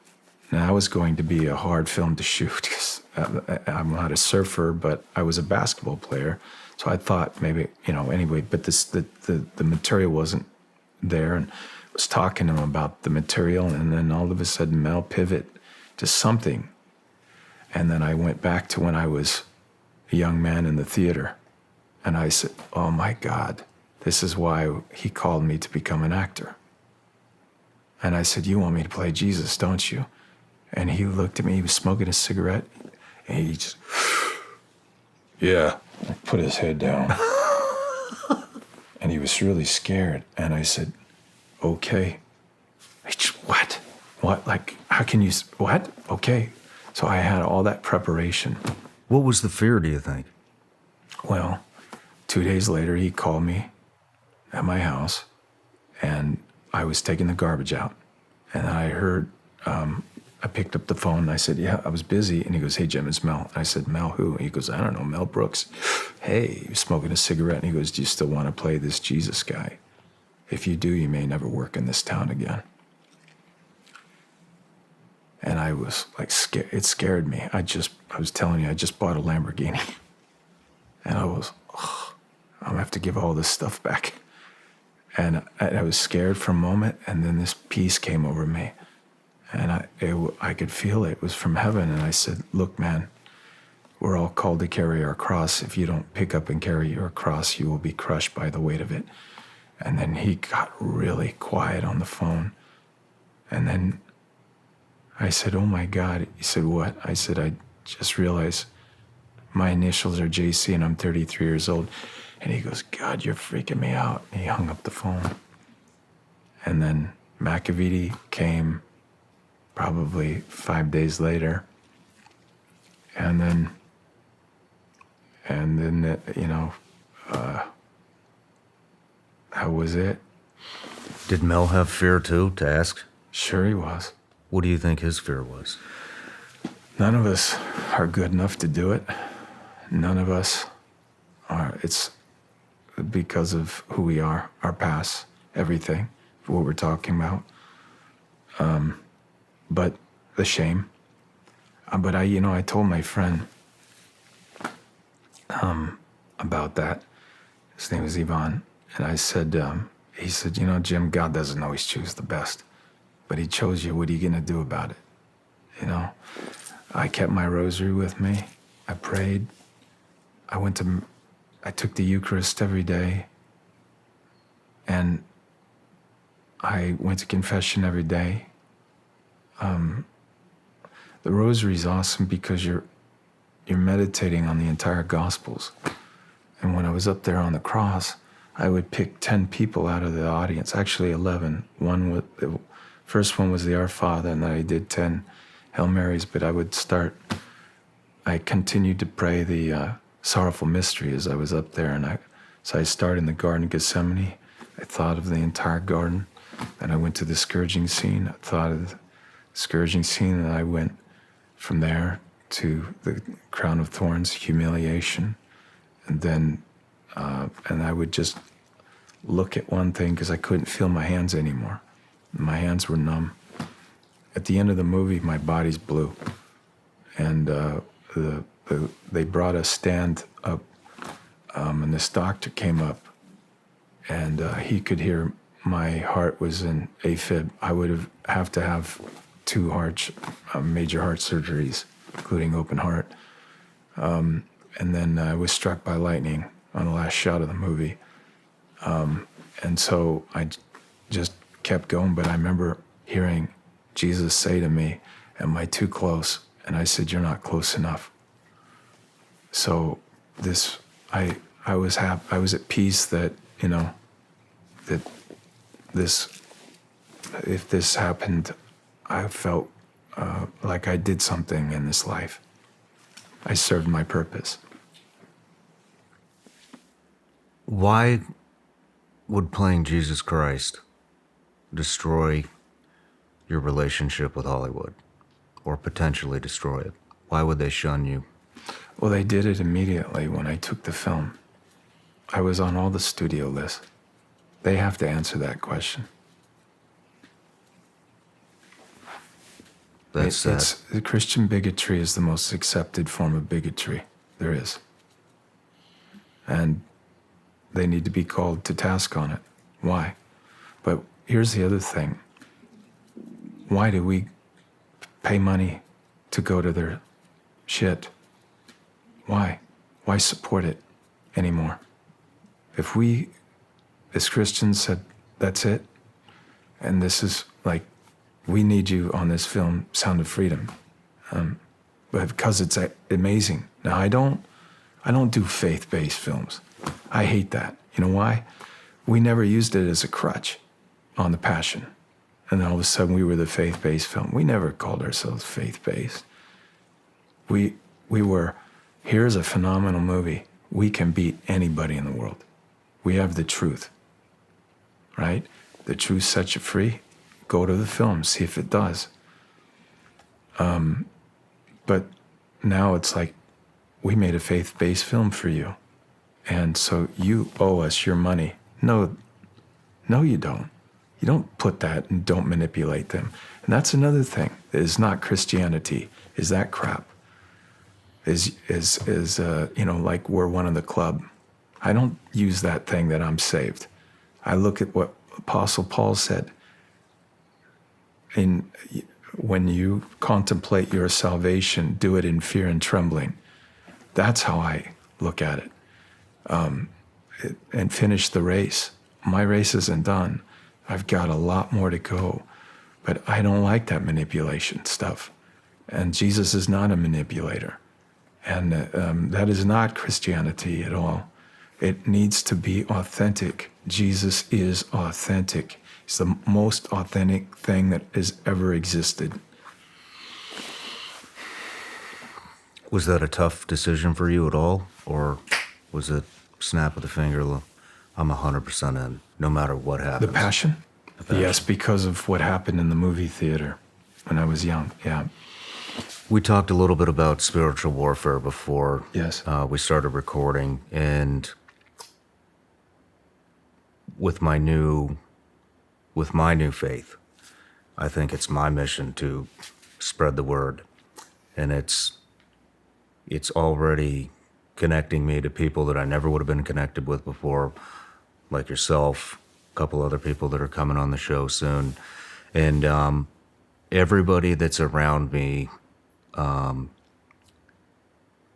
Speaker 2: Now, that was going to be a hard film to shoot because I'm not a surfer, but I was a basketball player. So I thought maybe, anyway, but the material wasn't there. And I was talking to him about the material, and then all of a sudden Mel pivot to something. And then I went back to when I was a young man in the theater. And I said, oh my God, this is why he called me to become an actor. And I said, you want me to play Jesus, don't you? And he looked at me, he was smoking a cigarette, and he just, yeah, put his head down. And he was really scared. And I said, okay. He just, what? What? Like, how can you, what? Okay. So I had all that preparation.
Speaker 1: What was the fear, do you think?
Speaker 2: Well, 2 days later, he called me at my house, and I was taking the garbage out. And I heard, I picked up the phone, and I said, yeah, I was busy. And he goes, hey, Jim, it's Mel. And I said, Mel who? And he goes, I don't know, Mel Brooks. Hey, he was smoking a cigarette, and he goes, do you still want to play this Jesus guy? If you do, you may never work in this town again. And I was like, scared. It scared me. I was telling you, I just bought a Lamborghini. And I was, I'm gonna have to give all this stuff back. And I was scared for a moment, and then this peace came over me. And I could feel it. It was from heaven. And I said, look, man, we're all called to carry our cross. If you don't pick up and carry your cross, you will be crushed by the weight of it. And then he got really quiet on the phone. And then I said, oh my God. He said, what? I said, I just realized my initials are JC and I'm 33 years old. And he goes, God, you're freaking me out. And he hung up the phone. And then McAvity came probably 5 days later. And then that was it.
Speaker 1: Did Mel have fear too, to ask?
Speaker 2: Sure he was.
Speaker 1: What do you think his fear was?
Speaker 2: None of us are good enough to do it. None of us are. It's because of who we are, our past, everything, what we're talking about. But the shame. But I told my friend about that. His name was Ivan. And I said, he said, Jim, God doesn't always choose the best, but he chose you. What are you going to do about it? I kept my rosary with me. I prayed. I took the Eucharist every day. And I went to confession every day. The rosary is awesome because you're meditating on the entire Gospels. And when I was up there on the cross, I would pick 10 people out of the audience, actually 11. The first one was the Our Father, and then I did 10 Hail Marys, but I continued to pray the sorrowful mystery as I was up there. So I started in the Garden of Gethsemane. I thought of the entire garden. Then I went to the scourging scene. I thought of the scourging scene, and I went from there to the crown of thorns, humiliation. And then and I would just look at one thing because I couldn't feel my hands anymore. My hands were numb. At the end of the movie, my body's blue. And they brought a stand up, and this doctor came up, and he could hear my heart was in AFib. I would have to have 2 major heart surgeries, including open heart. and then I was struck by lightning on the last shot of the movie. And so I just kept going, but I remember hearing Jesus say to me, "Am I too close?" And I said, "You're not close enough." So I was I was at peace that, that if this happened, I felt like I did something in this life. I served my purpose.
Speaker 1: Why would playing Jesus Christ destroy your relationship with Hollywood, or potentially destroy it? Why would they shun you?
Speaker 2: Well, they did it immediately when I took the film. I was on all the studio lists. They have to answer that question.
Speaker 1: That's sad.
Speaker 2: The Christian bigotry is the most accepted form of bigotry there is. And they need to be called to task on it. Why? But here's the other thing. Why do we pay money to go to their shit? Why? Why support it anymore? If we, as Christians, said, that's it, and this is like, we need you on this film, Sound of Freedom, but because it's amazing. Now, I don't do faith-based films. I hate that. You know why? We never used it as a crutch on The Passion. And then all of a sudden we were the faith-based film. We never called ourselves faith-based. We were, here's a phenomenal movie. We can beat anybody in the world. We have the truth, right? The truth sets you free. Go to the film, see if it does. But now it's like, we made a faith-based film for you. And so you owe us your money. No, you don't. You don't put that and don't manipulate them. And that's another thing that is not Christianity, is that crap. Is like we're one of the club. I don't use that thing that I'm saved. I look at what Apostle Paul said. When you contemplate your salvation, do it in fear and trembling. That's how I look at it. And finish the race. My race isn't done. I've got a lot more to go. But I don't like that manipulation stuff. And Jesus is not a manipulator. And that is not Christianity at all. It needs to be authentic. Jesus is authentic. He's the most authentic thing that has ever existed.
Speaker 1: Was that a tough decision for you at all? Or was it snap of the finger, I'm 100% in, no matter what happens?
Speaker 2: The Passion? Yes, because of what happened in the movie theater when I was young, yeah.
Speaker 1: We talked a little bit about spiritual warfare before we started recording, and with my new faith, I think it's my mission to spread the word, and it's already connecting me to people that I never would have been connected with before, like yourself, a couple other people that are coming on the show soon, and everybody that's around me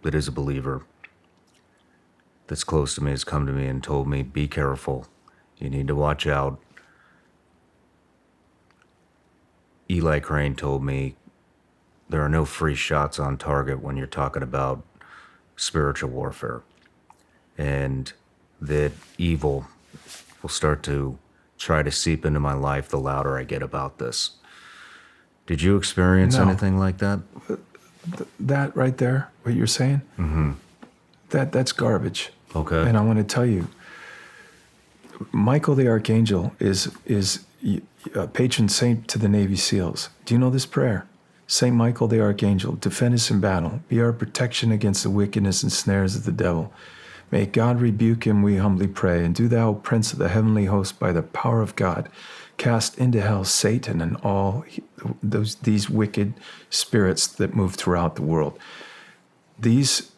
Speaker 1: that is a believer, that's close to me, has come to me and told me, be careful, you need to watch out. Eli Crane told me there are no free shots on target when you're talking about spiritual warfare, and that evil will start to try to seep into my life the louder I get about this. Did you experience anything like that?
Speaker 2: That right there, what you're saying, that's garbage.
Speaker 1: Okay.
Speaker 2: And I want to tell you, Michael the Archangel is a patron saint to the Navy SEALs. Do you know this prayer? Saint Michael the Archangel, defend us in battle. Be our protection against the wickedness and snares of the devil. May God rebuke him, we humbly pray. And do thou, Prince of the heavenly host, by the power of God, cast into hell Satan and all these wicked spirits that move throughout the world. These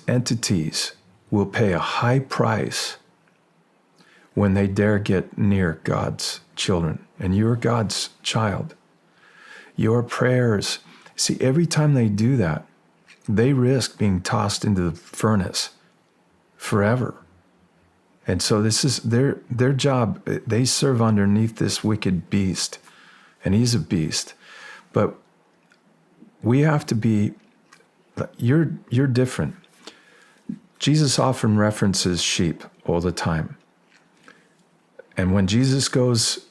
Speaker 2: entities will pay a high price when they dare get near God's children. And you're God's child. Your prayers, see, every time they do that, they risk being tossed into the furnace forever. And so this is their job. They serve underneath this wicked beast, and he's a beast. But we have to be, you're different. Jesus often references sheep all the time. And when Jesus goes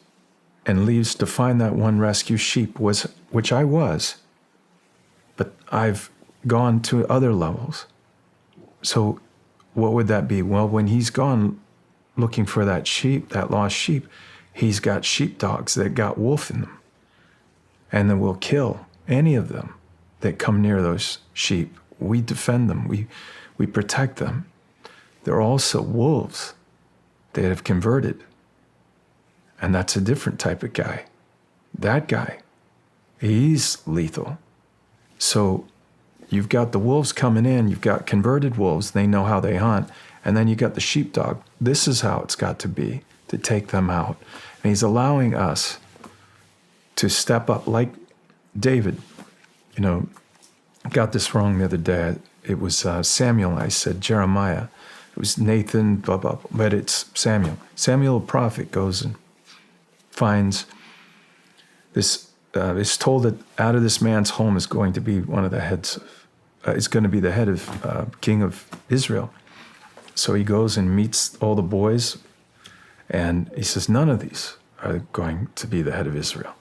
Speaker 2: and leaves to find that one rescue sheep, which I was, but I've gone to other levels. So what would that be? Well, when he's gone looking for that sheep, that lost sheep, he's got sheepdogs that got wolf in them. And then we'll kill any of them that come near those sheep. We defend them. We protect them. They're also wolves that have converted. And that's a different type of guy. That guy, he's lethal. So you've got the wolves coming in, you've got converted wolves, they know how they hunt, and then you got the sheepdog. This is how it's got to be, to take them out. And he's allowing us to step up like David. You know, I got this wrong the other day. It was Samuel, I said Jeremiah. It was Nathan, blah, blah, blah, but it's Samuel. Samuel, the prophet, goes and finds this, is told that out of this man's home is going to be one of the heads of, is going to be the head of king of Israel. So he goes and meets all the boys, and he says, none of these are going to be the head of Israel.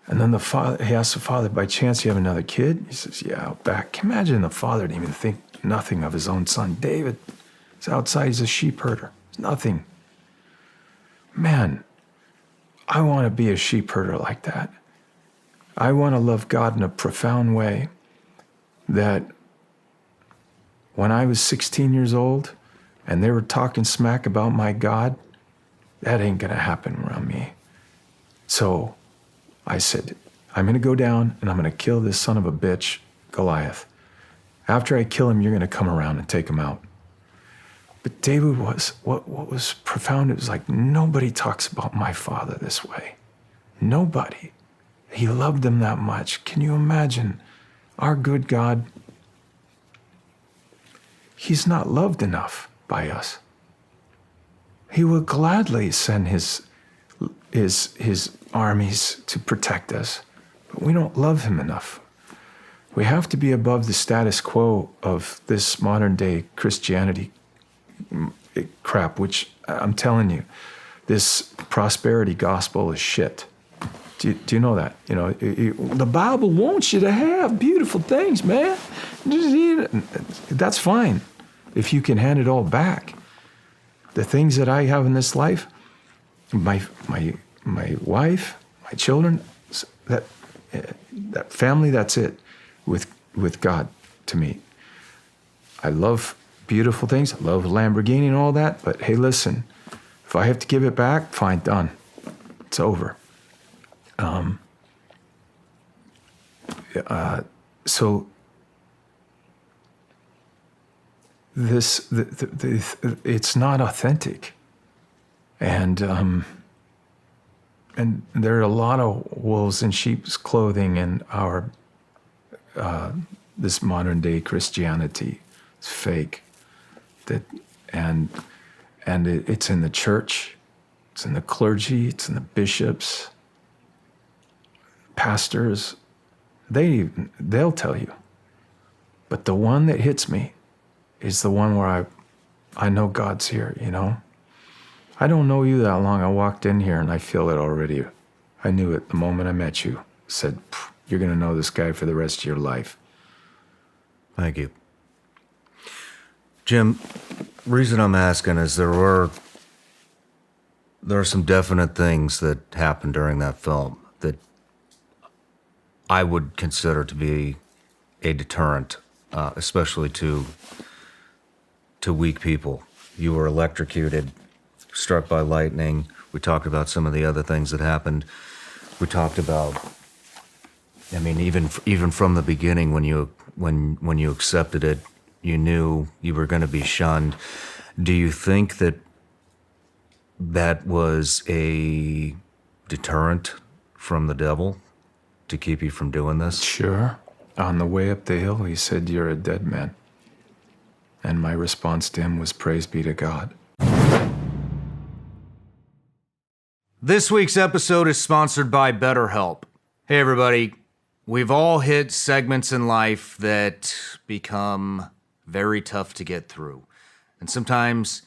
Speaker 2: And then the father, he asks the father, by chance you have another kid? He says, yeah, I'll back. Can you imagine the father didn't even think nothing of his own son, David? He's outside, he's a sheep herder. Nothing. Man, I want to be a sheep herder like that. I want to love God in a profound way that when I was 16 years old and they were talking smack about my God, that ain't going to happen around me. So I said, I'm going to go down and I'm going to kill this son of a bitch, Goliath. After I kill him, you're going to come around and take him out. But David was, what was profound, it was like nobody talks about my father this way. Nobody. He loved them that much. Can you imagine? Our good God, he's not loved enough by us. He will gladly send his armies to protect us, but we don't love him enough. We have to be above the status quo of this modern day Christianity crap, which I'm telling you, this prosperity gospel is shit. Do you know that? You know, the Bible wants you to have beautiful things, man. That's fine if you can hand it all back. The things that I have in this life, my wife, my children, that family, that's it with God to me. I love beautiful things. I love Lamborghini and all that. But hey, listen, if I have to give it back, fine, done. It's over. So this, it's not authentic. And there are a lot of wolves in sheep's clothing in our, this modern day Christianity. It's fake. It's in the church, it's in the clergy, it's in the bishops, pastors. They'll tell you. But the one that hits me is the one where I know God's here, you know? I don't know you that long. I walked in here and I feel it already. I knew it the moment I met you. Said, you're going to know this guy for the rest of your life.
Speaker 1: Thank you. Jim, reason I'm asking is there are some definite things that happened during that film that I would consider to be a deterrent, especially to weak people. You were electrocuted, struck by lightning. We talked about some of the other things that happened. We talked about, I mean, even from the beginning when you accepted it, you knew you were going to be shunned. Do you think that was a deterrent from the devil to keep you from doing this?
Speaker 2: Sure. On the way up the hill, he said, "You're a dead man." And my response to him was, "Praise be to God."
Speaker 1: This week's episode is sponsored by BetterHelp. Hey, everybody. We've all hit segments in life that become very tough to get through. And sometimes,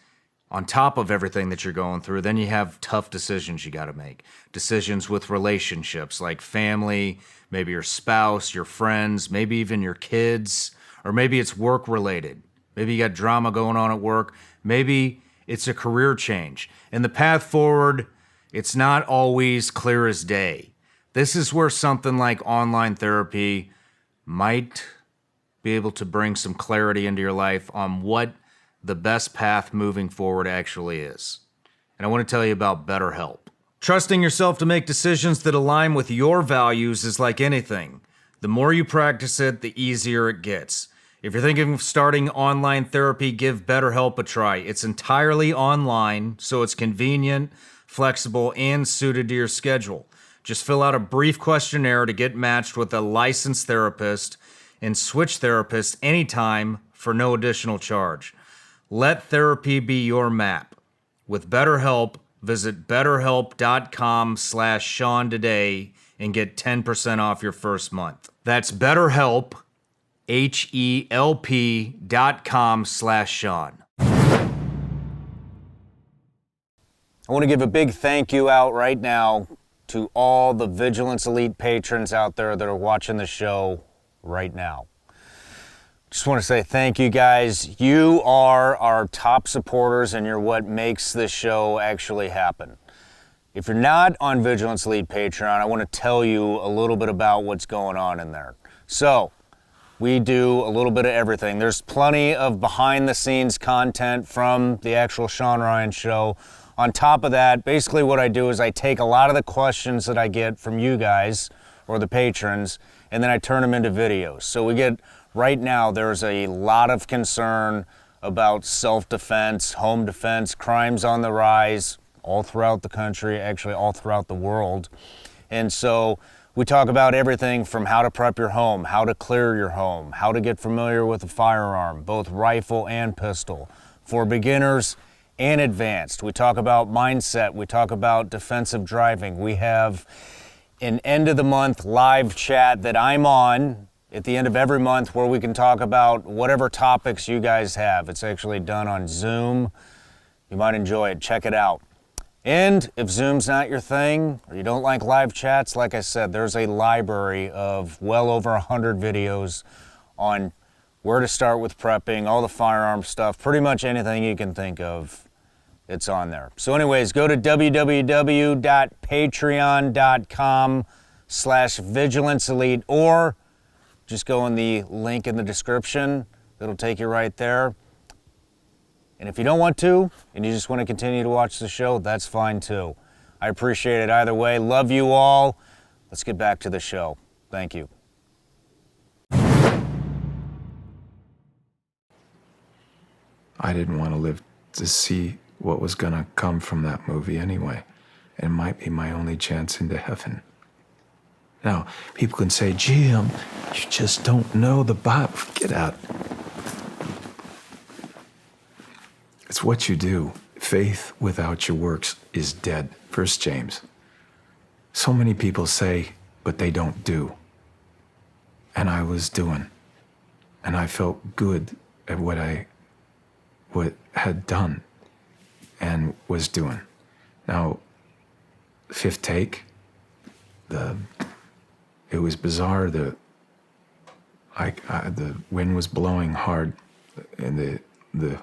Speaker 1: on top of everything that you're going through, then you have tough decisions you got to make. Decisions with relationships like family, maybe your spouse, your friends, maybe even your kids, or maybe it's work related. Maybe you got drama going on at work. Maybe it's a career change. And the path forward, it's not always clear as day. This is where something like online therapy might be able to bring some clarity into your life on what the best path moving forward actually is. And I want to tell you about BetterHelp. Trusting yourself to make decisions that align with your values is like anything. The more you practice it, the easier it gets. If you're thinking of starting online therapy, give BetterHelp a try. It's entirely online, so it's convenient, flexible, and suited to your schedule. Just fill out a brief questionnaire to get matched with a licensed therapist and switch therapists anytime for no additional charge. Let therapy be your map. With BetterHelp, visit betterhelp.com/Sean today and get 10% off your first month. That's BetterHelp, HELP.com/Sean. I want to give a big thank you out right now to all the Vigilance Elite patrons out there that are watching the show right now. Just want to say thank you guys. You are our top supporters and you're what makes this show actually happen. If you're not on Vigilance Elite Patreon, I want to tell you a little bit about what's going on in there. So, we do a little bit of everything. There's plenty of behind the scenes content from the actual Sean Ryan show. On top of that, basically what I do is I take a lot of the questions that I get from you guys or the patrons, and then I turn them into videos. So we get, right now, there's a lot of concern about self-defense, home defense, crimes on the rise all throughout the country, actually all throughout the world. And so we talk about everything from how to prep your home, how to clear your home, how to get familiar with a firearm, both rifle and pistol, for beginners and advanced. We talk about mindset. We talk about defensive driving. We have an end of the month live chat that I'm on at the end of every month where we can talk about whatever topics you guys have. It's actually done on Zoom. You might enjoy it. Check it out. And if Zoom's not your thing or you don't like live chats, like I said, there's a library of well over 100 videos on where to start with prepping, all the firearm stuff, pretty much anything you can think of. It's on there. So anyways, go to www.patreon.com/Vigilance Elite or just go in the link in the description. It'll take you right there. And if you don't want to, and you just want to continue to watch the show, that's fine too. I appreciate it either way. Love you all. Let's get back to the show. Thank you.
Speaker 2: I didn't want to live to see what was going to come from that movie anyway. It might be my only chance into heaven. Now, people can say, "Jim, you just don't know the Bible." Get out. It's what you do. Faith without your works is dead. 1 James. So many people say, but they don't do. And I was doing. And I felt good at what had done and was doing. Now, fifth take, it was bizarre. The wind was blowing hard, and the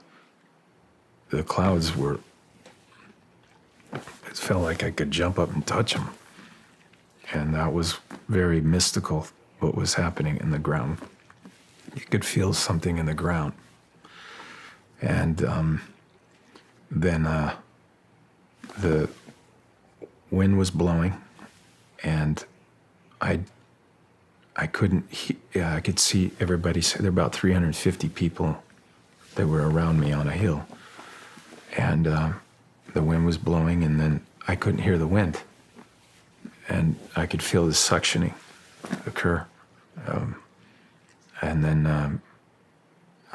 Speaker 2: clouds were. It felt like I could jump up and touch them, and that was very mystical. What was happening in the ground? You could feel something in the ground, and then the wind was blowing, and I couldn't. I could see everybody. There were about 350 people that were around me on a hill, and the wind was blowing, and then I couldn't hear the wind, and I could feel the suctioning occur. And then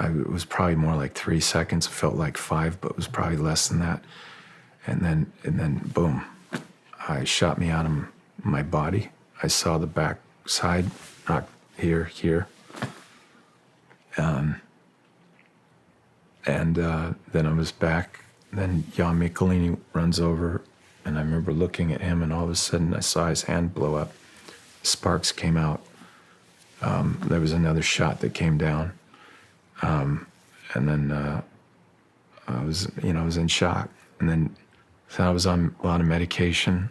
Speaker 2: it was probably more like 3 seconds. It felt like 5, but it was probably less than that. And then boom, I shot me out of my body. I saw the back side, not here. And then I was back. Then Jan Michelini runs over, and I remember looking at him, and all of a sudden I saw his hand blow up. Sparks came out. There was another shot that came down. And then I was in shock. And then so I was on a lot of medication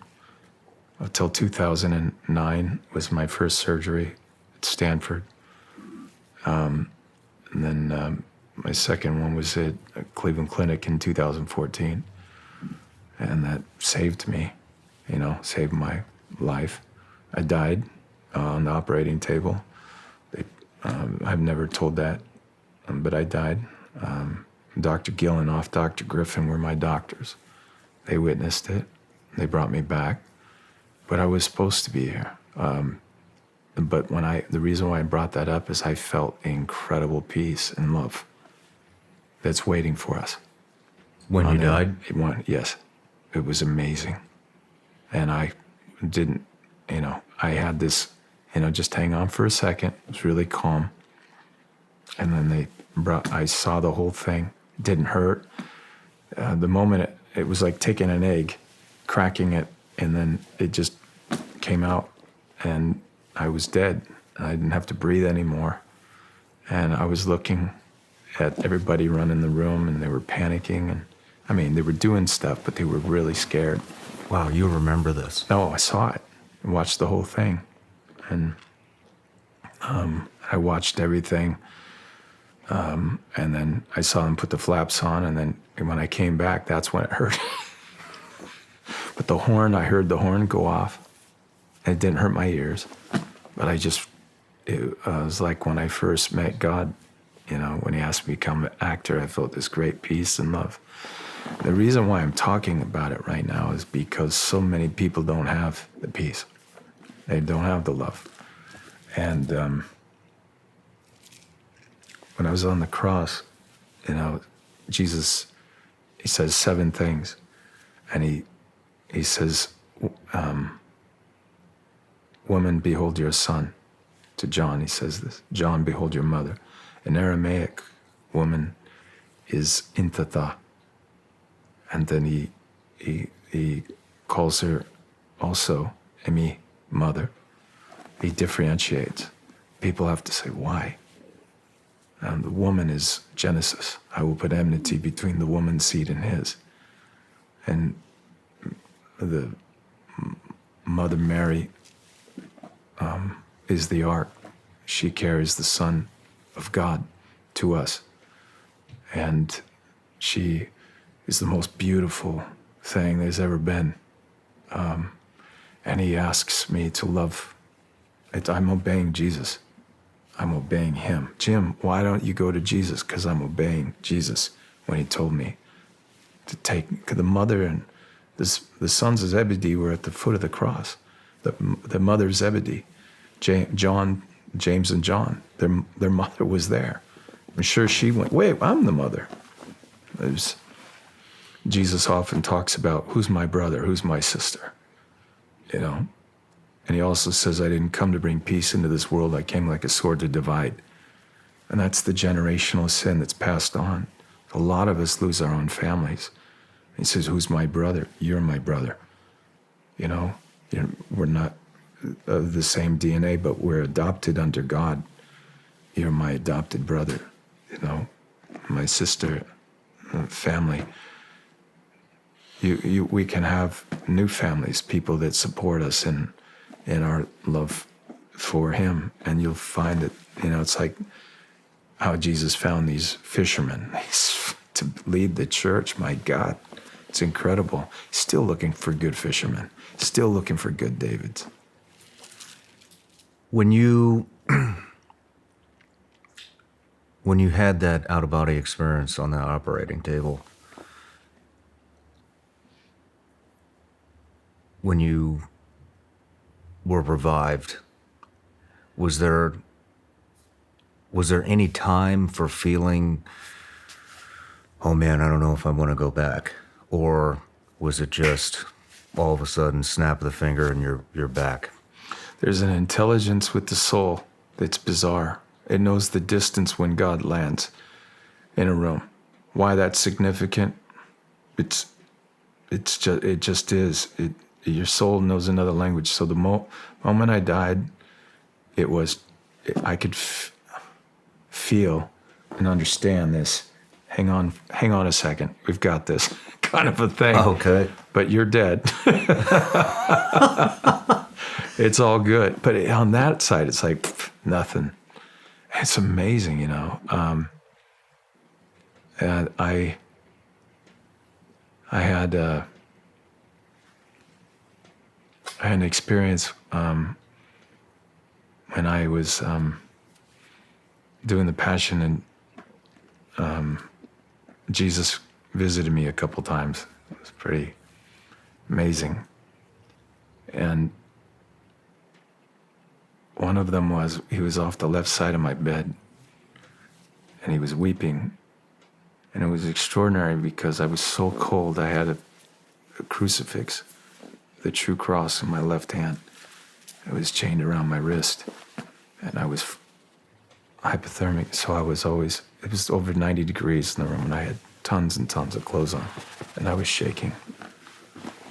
Speaker 2: until 2009 was my first surgery at Stanford. And then my second one was at Cleveland Clinic in 2014. And that saved me, saved my life. I died on the operating table. I've never told that, but I died. Dr. Gill and Dr. Griffin were my doctors. They witnessed it. They brought me back. But I was supposed to be here. But the reason why I brought that up is I felt incredible peace and love that's waiting for us.
Speaker 1: When you died?
Speaker 2: Yes. It was amazing. And I didn't, I had this, just hang on for a second. It was really calm. And then I saw the whole thing. It didn't hurt. The moment it was like taking an egg, cracking it, and then it just came out, and I was dead. I didn't have to breathe anymore. And I was looking at everybody running the room, and they were panicking. And they were doing stuff, but they were really scared.
Speaker 1: Wow, you remember this?
Speaker 2: No, I saw it. I watched the whole thing. And I watched everything. And then I saw them put the flaps on, and then when I came back, that's when it hurt. But I heard the horn go off, and it didn't hurt my ears. But it was like when I first met God, when he asked me to become an actor, I felt this great peace and love. The reason why I'm talking about it right now is because so many people don't have the peace. They don't have the love. And when I was on the cross, Jesus, he says 7 things. And he says, woman, behold your son. To John, he says this. John, behold your mother. In Aramaic, woman is inthatha. And then he calls her also Emi, mother. He differentiates. People have to say, why? And the woman is Genesis. I will put enmity between the woman's seed and his. And the Mother Mary is the ark. She carries the Son of God to us. And she is the most beautiful thing there's ever been. And he asks me to love. I'm obeying Jesus. I'm obeying him. Jim, why don't you go to Jesus? Because I'm obeying Jesus when he told me to take the mother and the sons of Zebedee were at the foot of the cross. The mother of Zebedee, James and John, their mother was there. I'm sure she went, wait, I'm the mother. Jesus often talks about who's my brother, who's my sister, And he also says, I didn't come to bring peace into this world. I came like a sword to divide. And that's the generational sin that's passed on. A lot of us lose our own families. He says, who's my brother? You're my brother. We're not of the same DNA, but we're adopted under God. You're my adopted brother, my sister, family. We can have new families, people that support us in our love for him. And you'll find that, it's like how Jesus found these fishermen to lead the church. My God, it's incredible. Still looking for good fishermen, still looking for good Davids.
Speaker 1: When you had that out-of-body experience on the operating table, when you were revived, was there Was there any time for feeling, oh man, I don't know if I want to go back? Or was it just all of a sudden snap of the finger and you're back?
Speaker 2: There's an intelligence with the soul that's bizarre. It knows the distance when God lands in a room. Why that's significant? It just is. Your soul knows another language. So the moment I died, I could feel and understand this. Hang on a second. We've got this kind of a thing.
Speaker 1: Okay.
Speaker 2: But you're dead. It's all good. But on that side, it's like nothing. It's amazing, you know. And I had an experience when I was doing the Passion, and Jesus visited me a couple times. It was pretty amazing. And one of them was, he was off the left side of my bed, and he was weeping. And it was extraordinary because I was so cold. I had a crucifix, the true cross in my left hand. It was chained around my wrist, and I was hypothermic, so it was over 90 degrees in the room, and I had tons and tons of clothes on, and I was shaking.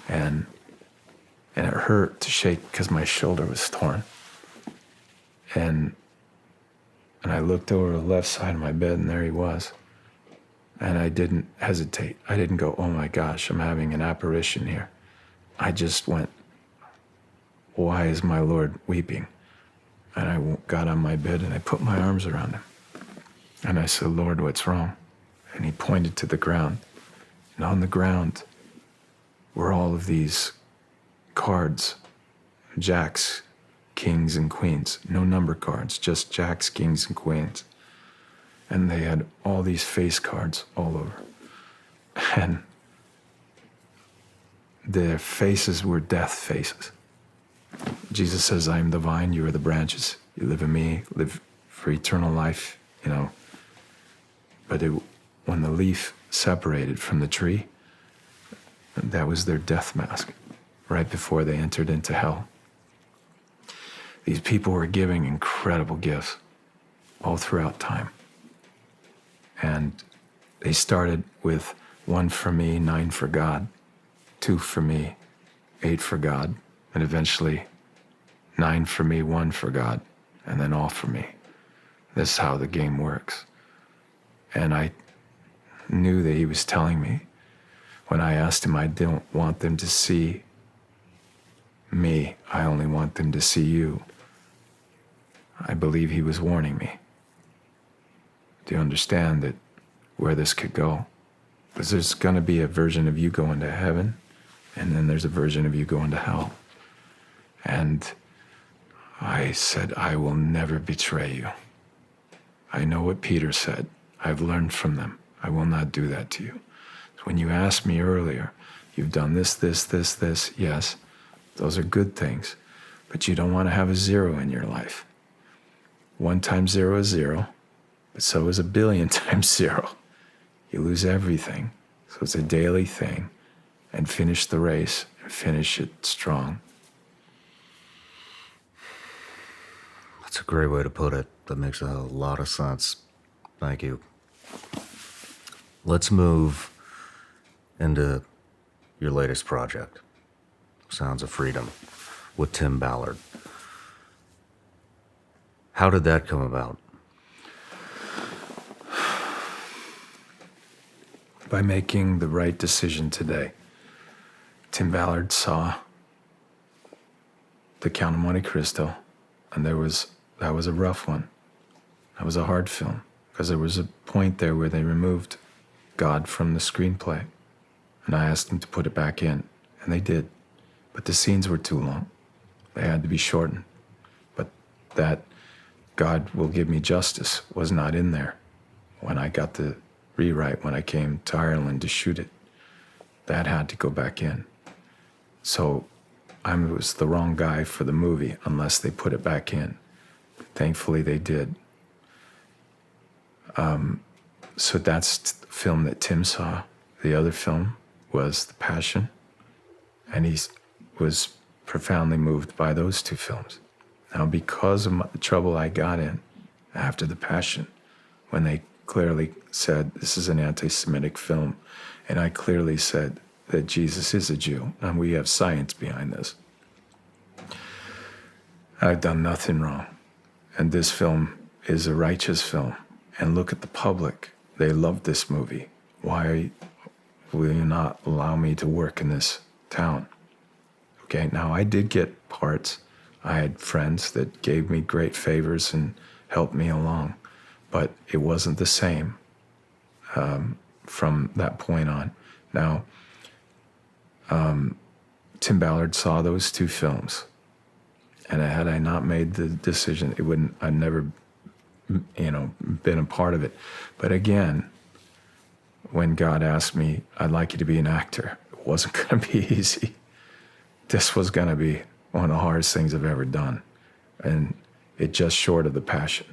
Speaker 2: And it hurt to shake because my shoulder was torn. And I looked over the left side of my bed, and there he was. And I didn't hesitate. I didn't go, oh my gosh, I'm having an apparition here. I just went, why is my Lord weeping? And I got on my bed and I put my arms around him. And I said, Lord, what's wrong? And he pointed to the ground. And on the ground were all of these cards, jacks, kings, and queens. No number cards, just jacks, kings, and queens. And they had all these face cards all over. And their faces were death faces. Jesus says, I am the vine, you are the branches. You live in me, live for eternal life, you know. But when the leaf separated from the tree, that was their death mask, right before they entered into hell. These people were giving incredible gifts all throughout time. And they started with 1 for me, 9 for God, 2 for me, 8 for God, and eventually 9 for me, 1 for God, and then all for me. This is how the game works. And I knew that he was telling me when I asked him, I don't want them to see me, I only want them to see you. I believe he was warning me. Do you understand that where this could go? Because there's going to be a version of you going to heaven, and then there's a version of you going to hell. And I said, I will never betray you. I know what Peter said. I've learned from them. I will not do that to you. When you asked me earlier, you've done this, this, this, this. Yes, those are good things. But you don't want to have a 0 in your life. 1 times 0 is 0. But so is 1,000,000,000 times 0. You lose everything. So it's a daily thing. And finish the race and finish it strong.
Speaker 1: That's a great way to put it. That makes a lot of sense. Thank you. Let's move into your latest project, Sounds of Freedom, with Tim Ballard. How did that come about?
Speaker 2: By making the right decision today. Tim Ballard saw The Count of Monte Cristo, and that was a rough one. That was a hard film, because there was a point there where they removed God from the screenplay, and I asked them to put it back in, and they did. But the scenes were too long. They had to be shortened. But that God will give me justice was not in there when I got the rewrite, when I came to Ireland to shoot it. That had to go back in. So I was the wrong guy for the movie unless they put it back in. Thankfully they did. So that's the film that Tim saw. The other film was The Passion, and he was profoundly moved by those two films. Now, because of the trouble I got in after The Passion, when they clearly said this is an anti-Semitic film, and I clearly said that Jesus is a Jew, and we have science behind this, I've done nothing wrong. And this film is a righteous film. And look at the public. They love this movie. Why will you not allow me to work in this town? Okay, now I did get parts. I had friends that gave me great favors and helped me along. But it wasn't the same from that point on. Now, Tim Ballard saw those two films. And had I not made the decision, I'd never, been a part of it. But again, when God asked me, I'd like you to be an actor, it wasn't going to be easy. This was going to be one of the hardest things I've ever done. And it just short of The Passion.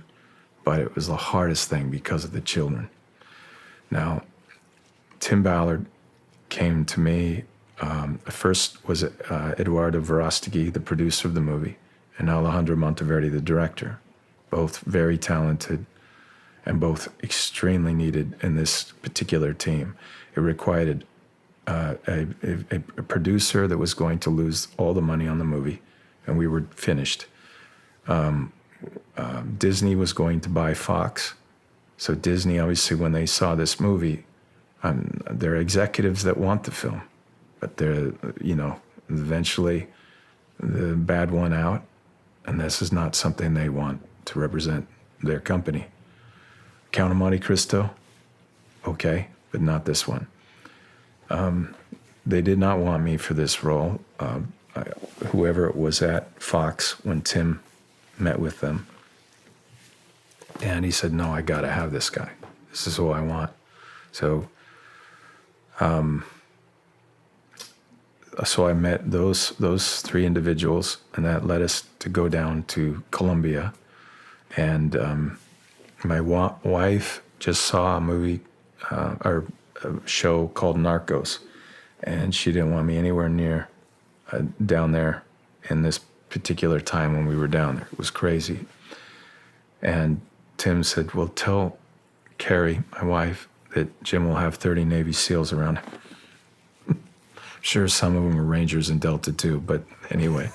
Speaker 2: But it was the hardest thing because of the children. Now, Tim Ballard came to me. First was Eduardo Verostegui, the producer of the movie, and Alejandro Monteverdi, the director, both very talented and both extremely needed in this particular team. It required a producer that was going to lose all the money on the movie, and we were finished. Disney was going to buy Fox, so Disney, obviously, when they saw this movie, there are executives that want the film, but they're, eventually the bad one out, and this is not something they want to represent their company. Count of Monte Cristo, okay, but not this one. They did not want me for this role. Whoever it was at Fox, when Tim met with them, and he said, no, I gotta have this guy. This is who I want. So I met those three individuals, and that led us to go down to Colombia. And my wife just saw a movie or a show called Narcos, and she didn't want me anywhere near down there in this particular time when we were down there. It was crazy. And Tim said, well, tell Carrie, my wife, that Jim will have 30 Navy SEALs around him. Sure, some of them are Rangers and Delta too, but anyway.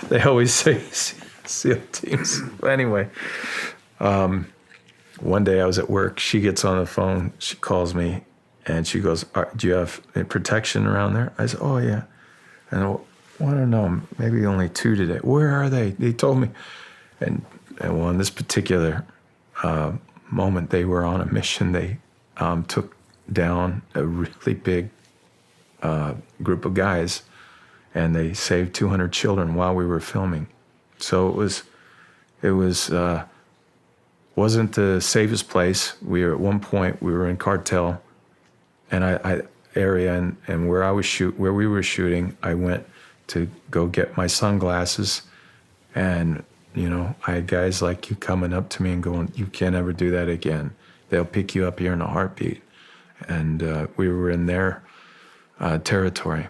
Speaker 2: They always say SEAL teams. But anyway, one day I was at work. She gets on the phone. She calls me, and she goes, do you have protection around there? I said, oh, yeah. And I don't know, maybe only 2 today. Where are they? They told me. And well, in this particular moment, they were on a mission. They took down a really big group of guys, and they saved 200 children while we were filming. So it wasn't the safest place. At one point we were in Cartel, and area, and where we were shooting, I went to go get my sunglasses, and I had guys like you coming up to me and going, "You can't ever do that again. They'll pick you up here in a heartbeat." And we were in their territory.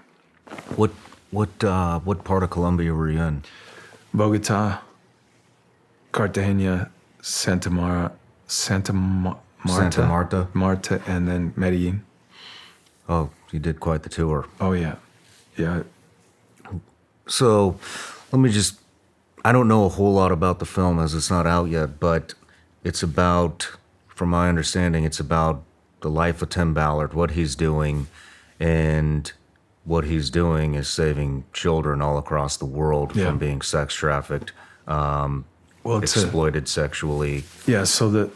Speaker 1: What part of Colombia were you in?
Speaker 2: Bogota, Cartagena, Santa Marta, and then Medellin.
Speaker 1: Oh, you did quite the tour.
Speaker 2: Oh, yeah. Yeah.
Speaker 1: So let me I don't know a whole lot about the film as it's not out yet, but it's about, from my understanding, it's about the life of Tim Ballard, what he's doing, and what he's doing is saving children all across the world from being sex trafficked, exploited sexually.
Speaker 2: Yeah, so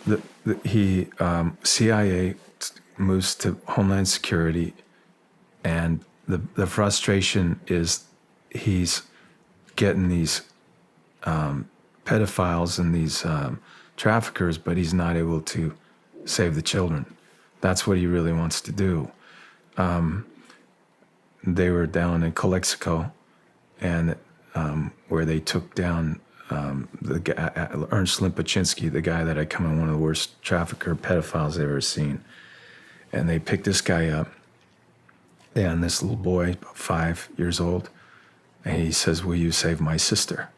Speaker 2: he CIA moves to Homeland Security, and the frustration is he's getting these pedophiles and these traffickers, but he's not able to save the children. That's what he really wants to do. They were down in Calexico, and where they took down the guy, Ernst Limpachinsky, the guy that I come in one of the worst trafficker pedophiles I've ever seen. And they picked this guy up, and this little boy, about 5 years old, and he says, "Will you save my sister?"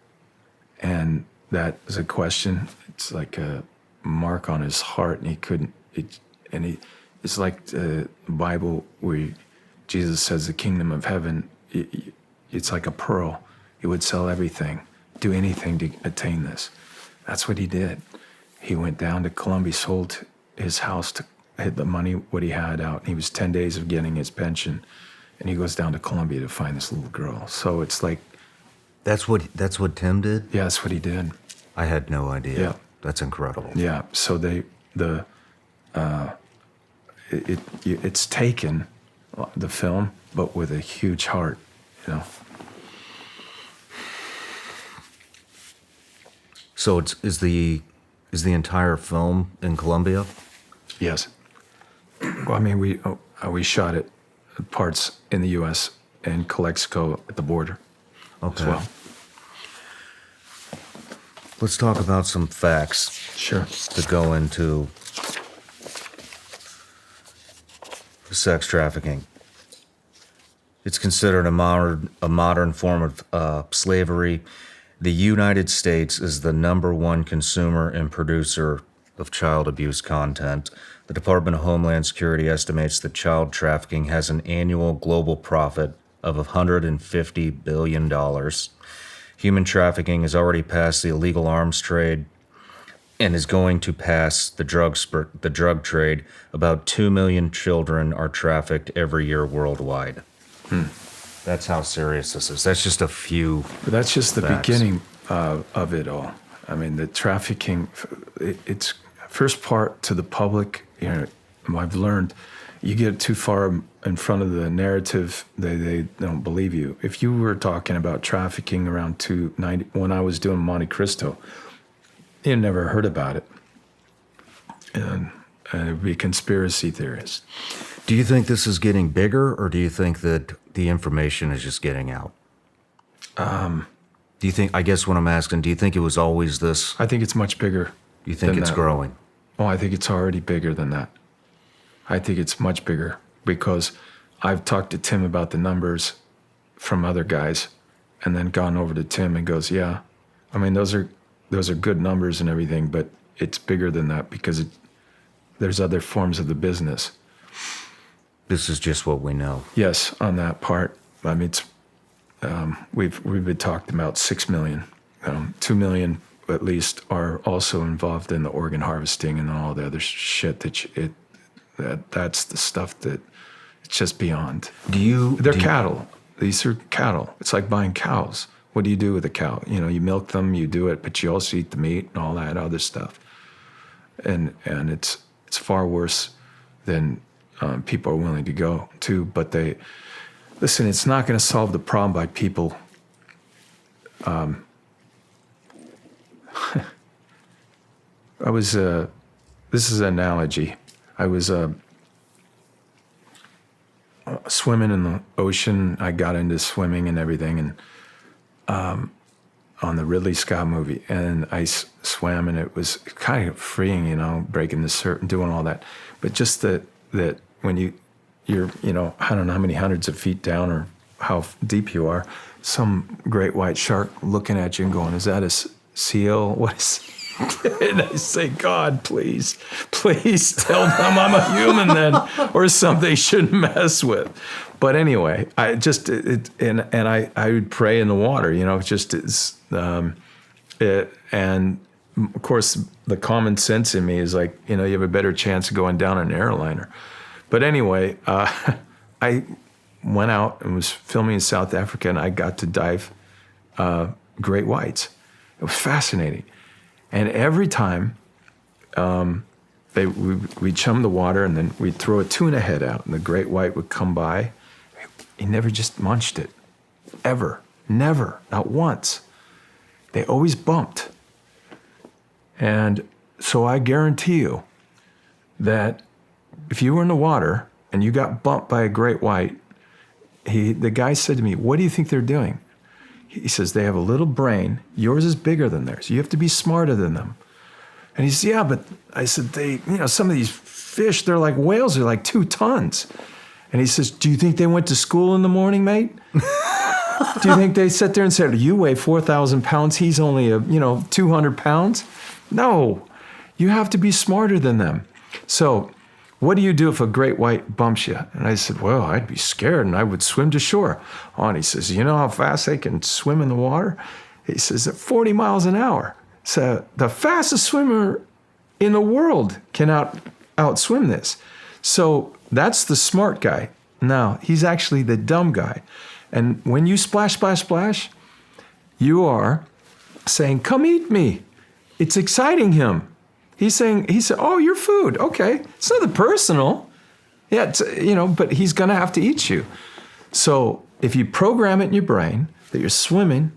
Speaker 2: And that is a question. It's like a mark on his heart, and he couldn't. It's like the Bible where Jesus says, "The kingdom of heaven, it's like a pearl. He would sell everything, do anything to attain this." That's what he did. He went down to Colombia, sold his house to hit the money, what he had out. He was 10 days of getting his pension, and he goes down to Colombia to find this little girl. So it's like,
Speaker 1: That's what Tim did?
Speaker 2: yeah, that's what he did.
Speaker 1: I had no idea.
Speaker 2: Yeah.
Speaker 1: That's incredible.
Speaker 2: Yeah. So it's taken, the film, but with a huge heart, you know.
Speaker 1: So is the entire film in Colombia?
Speaker 2: Yes. Well, I mean, we shot it parts in the U.S. and Calexico at the border
Speaker 1: Okay.
Speaker 2: as well.
Speaker 1: Let's talk about some facts
Speaker 2: Sure.
Speaker 1: to go into sex trafficking. It's considered a modern form of slavery. The United States is the #1 consumer and producer of child abuse content. The Department of Homeland Security estimates that child trafficking has an annual global profit of $150 billion. Human trafficking has already passed the illegal arms trade and is going to pass the drug trade. About 2 million children are trafficked every year worldwide. That's how serious this is. That's just a few.
Speaker 2: But that's just the
Speaker 1: facts.
Speaker 2: beginning of it all. I mean, the trafficking, it's first part to the public. You know, I've learned you get too far in front of the narrative, they don't believe you. If you were talking about trafficking around 290, when I was doing Monte Cristo, you never heard about it. And it would be conspiracy theorists.
Speaker 1: Do you think this is getting bigger, or do you think that the information is just getting out? Do you think, I guess what I'm asking, do you think it was always this?
Speaker 2: I think it's much bigger.
Speaker 1: You think
Speaker 2: than
Speaker 1: it's
Speaker 2: that.
Speaker 1: growing?
Speaker 2: Oh, I think it's already bigger than that. I think it's much bigger because I've talked to Tim about the numbers from other guys and then gone over to Tim and goes, yeah, I mean, those are good numbers and everything, but it's bigger than that because there's other forms of the business.
Speaker 1: This is just what we know.
Speaker 2: Yes, on that part. I mean, it's we've been talking about 6 million. 2 million at least are also involved in the organ harvesting and all the other shit that's the stuff that it's just beyond. They're cattle. These are cattle. It's like buying cows. What do you do with a cow? You know, you milk them, you do it, but you also eat the meat and all that other stuff. And it's far worse than people are willing to go to. But listen, it's not going to solve the problem by people. This is an analogy. I was swimming in the ocean. I got into swimming and everything, and on the Ridley Scott movie, and I swam, and it was kind of freeing, you know, breaking the surf and doing all that. But just that when you're, you know, I don't know how many hundreds of feet down or how deep you are, some great white shark looking at you and going, "Is that a seal? What is?" And I say, "God, please tell them I'm a human then, or something they shouldn't mess with." But anyway, I just I would pray in the water, you know, just it's and of course the common sense in me is like, you know, you have a better chance of going down an airliner. But anyway, I went out and was filming in South Africa, and I got to dive great whites. It was fascinating. And every time we'd chum the water, and then we'd throw a tuna head out, and the great white would come by. He never just munched it, ever, never, not once. They always bumped. And so I guarantee you that if you were in the water and you got bumped by a great white, the guy said to me, "What do you think they're doing?" He says, they have a little brain. Yours is bigger than theirs. You have to be smarter than them. And he says, yeah, but I said, some of these fish, they're like whales, they're like 2 tons. And he says, do you think they went to school in the morning, mate? Do you think they sat there and said, you weigh 4,000 pounds, he's only 200 pounds? No, you have to be smarter than them. So what do you do if a great white bumps you? And I said, well, I'd be scared and I would swim to shore. Oh, and he says, you know how fast they can swim in the water? He says, at 40 miles an hour. So the fastest swimmer in the world can outswim this. So that's the smart guy. Now, he's actually the dumb guy. And when you splash, splash, splash, you are saying, come eat me. It's exciting him. He said, oh, your food. Okay. It's nothing personal. Yeah, but he's going to have to eat you. So if you program it in your brain that you're swimming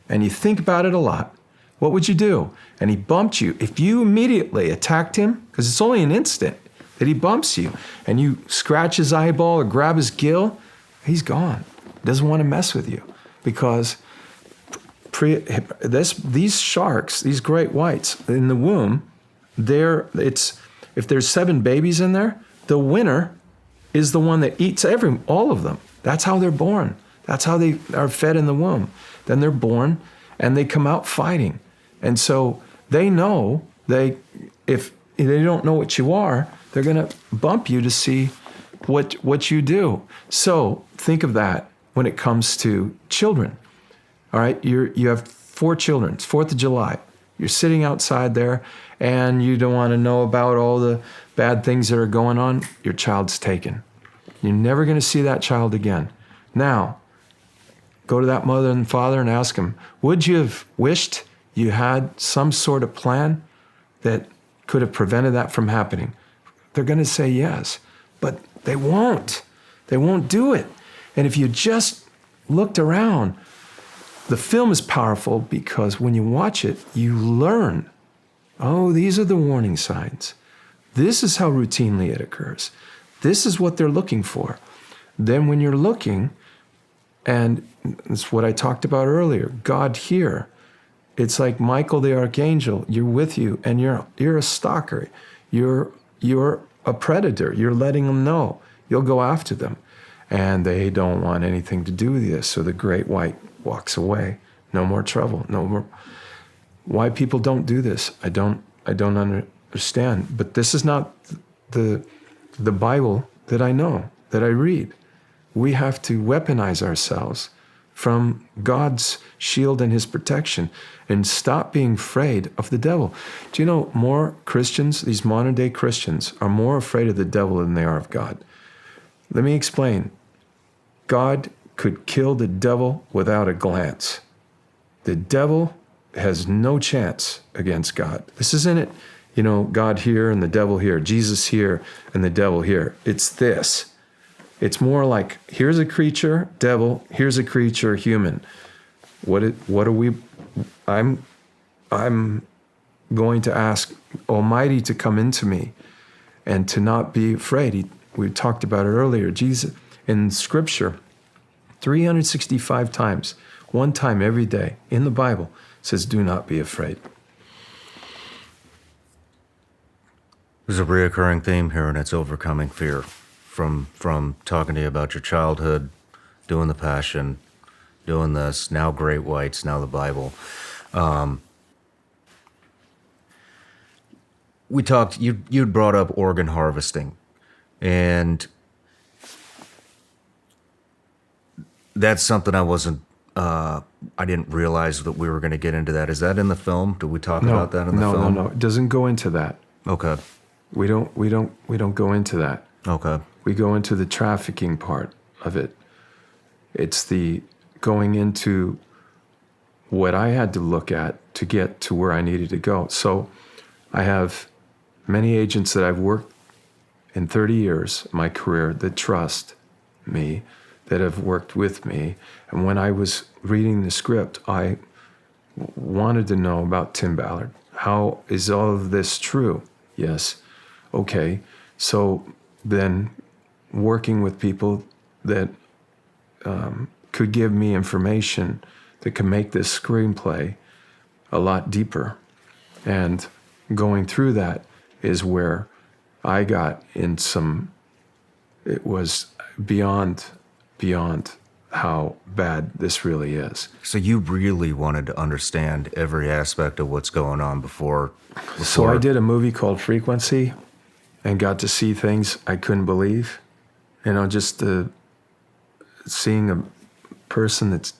Speaker 2: and you think about it a lot, what would you do? And he bumped you. If you immediately attacked him, because it's only an instant that he bumps you, and you scratch his eyeball or grab his gill, he's gone. Doesn't want to mess with you, because these sharks, these great whites in the womb, if there's 7 babies in there, the winner is the one that eats all of them. That's how they're born. That's how they are fed in the womb. Then they're born and they come out fighting. And so they know if they don't know what you are, they're going to bump you to see what you do. So think of that when it comes to children. All right, you have 4 children. It's 4th of July. You're sitting outside there and you don't want to know about all the bad things that are going on. Your child's taken. You're never going to see that child again. Now, go to that mother and father and ask them, would you have wished you had some sort of plan that could have prevented that from happening? They're going to say yes, but they won't. They won't do it. And if you just looked around, the film is powerful because when you watch it, you learn, oh, these are the warning signs. This is how routinely it occurs. This is what they're looking for. Then when you're looking, and it's what I talked about earlier, God here, it's like Michael the archangel, you're with you, and you're a stalker. You're a predator. You're letting them know. You'll go after them. And they don't want anything to do with this. So the great white walks away. No more trouble. No more. Why people don't do this, I don't understand. But this is not the Bible that I know, that I read. We have to weaponize ourselves from God's shield and his protection and stop being afraid of the devil. Do you know more Christians, these modern day Christians, are more afraid of the devil than they are of God? Let me explain. God could kill the devil without a glance. The devil has no chance against God. This isn't it, God here and the devil here, Jesus here and the devil here. It's this. It's more like, here's a creature, devil, here's a creature, human. What are we? I'm going to ask Almighty to come into me and to not be afraid. We talked about it earlier. Jesus, in Scripture, 365 times, one time every day in the Bible, says, do not be afraid.
Speaker 1: There's a reoccurring theme here, and it's overcoming fear. From talking to you about your childhood, doing the Passion, doing this, now Great Whites, now the Bible. We talked, you'd brought up organ harvesting, and that's something I didn't realize that we were going to get into that. Is that in the film? Did we talk about that in the film?
Speaker 2: No. It doesn't go into that.
Speaker 1: Okay.
Speaker 2: We don't go into that.
Speaker 1: Okay.
Speaker 2: We go into the trafficking part of it. It's the going into what I had to look at to get to where I needed to go. So I have many agents that I've worked in 30 years, my career, that trust me, that have worked with me. And when I was reading the script, I wanted to know about Tim Ballard. How is all of this true? Yes. Okay. So then working with people that could give me information that can make this screenplay a lot deeper. And going through that is where I got in some, it was beyond how bad this really is.
Speaker 1: So you really wanted to understand every aspect of what's going on before.
Speaker 2: So I did a movie called Frequency and got to see things I couldn't believe. Just seeing a person that's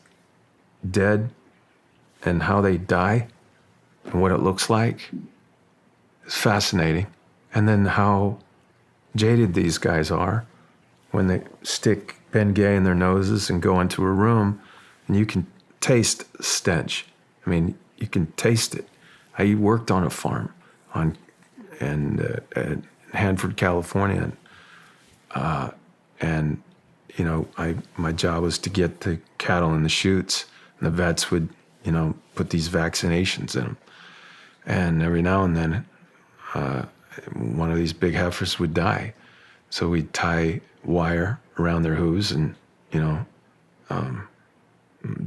Speaker 2: dead and how they die and what it looks like is fascinating. And then how jaded these guys are when they stick Bengay in their noses and go into a room and you can taste stench. I mean, you can taste it. I worked on a farm in Hanford, California, and my job was to get the cattle in the chutes, and the vets would put these vaccinations in them, and every now and then one of these big heifers would die, so we'd tie wire around their hooves and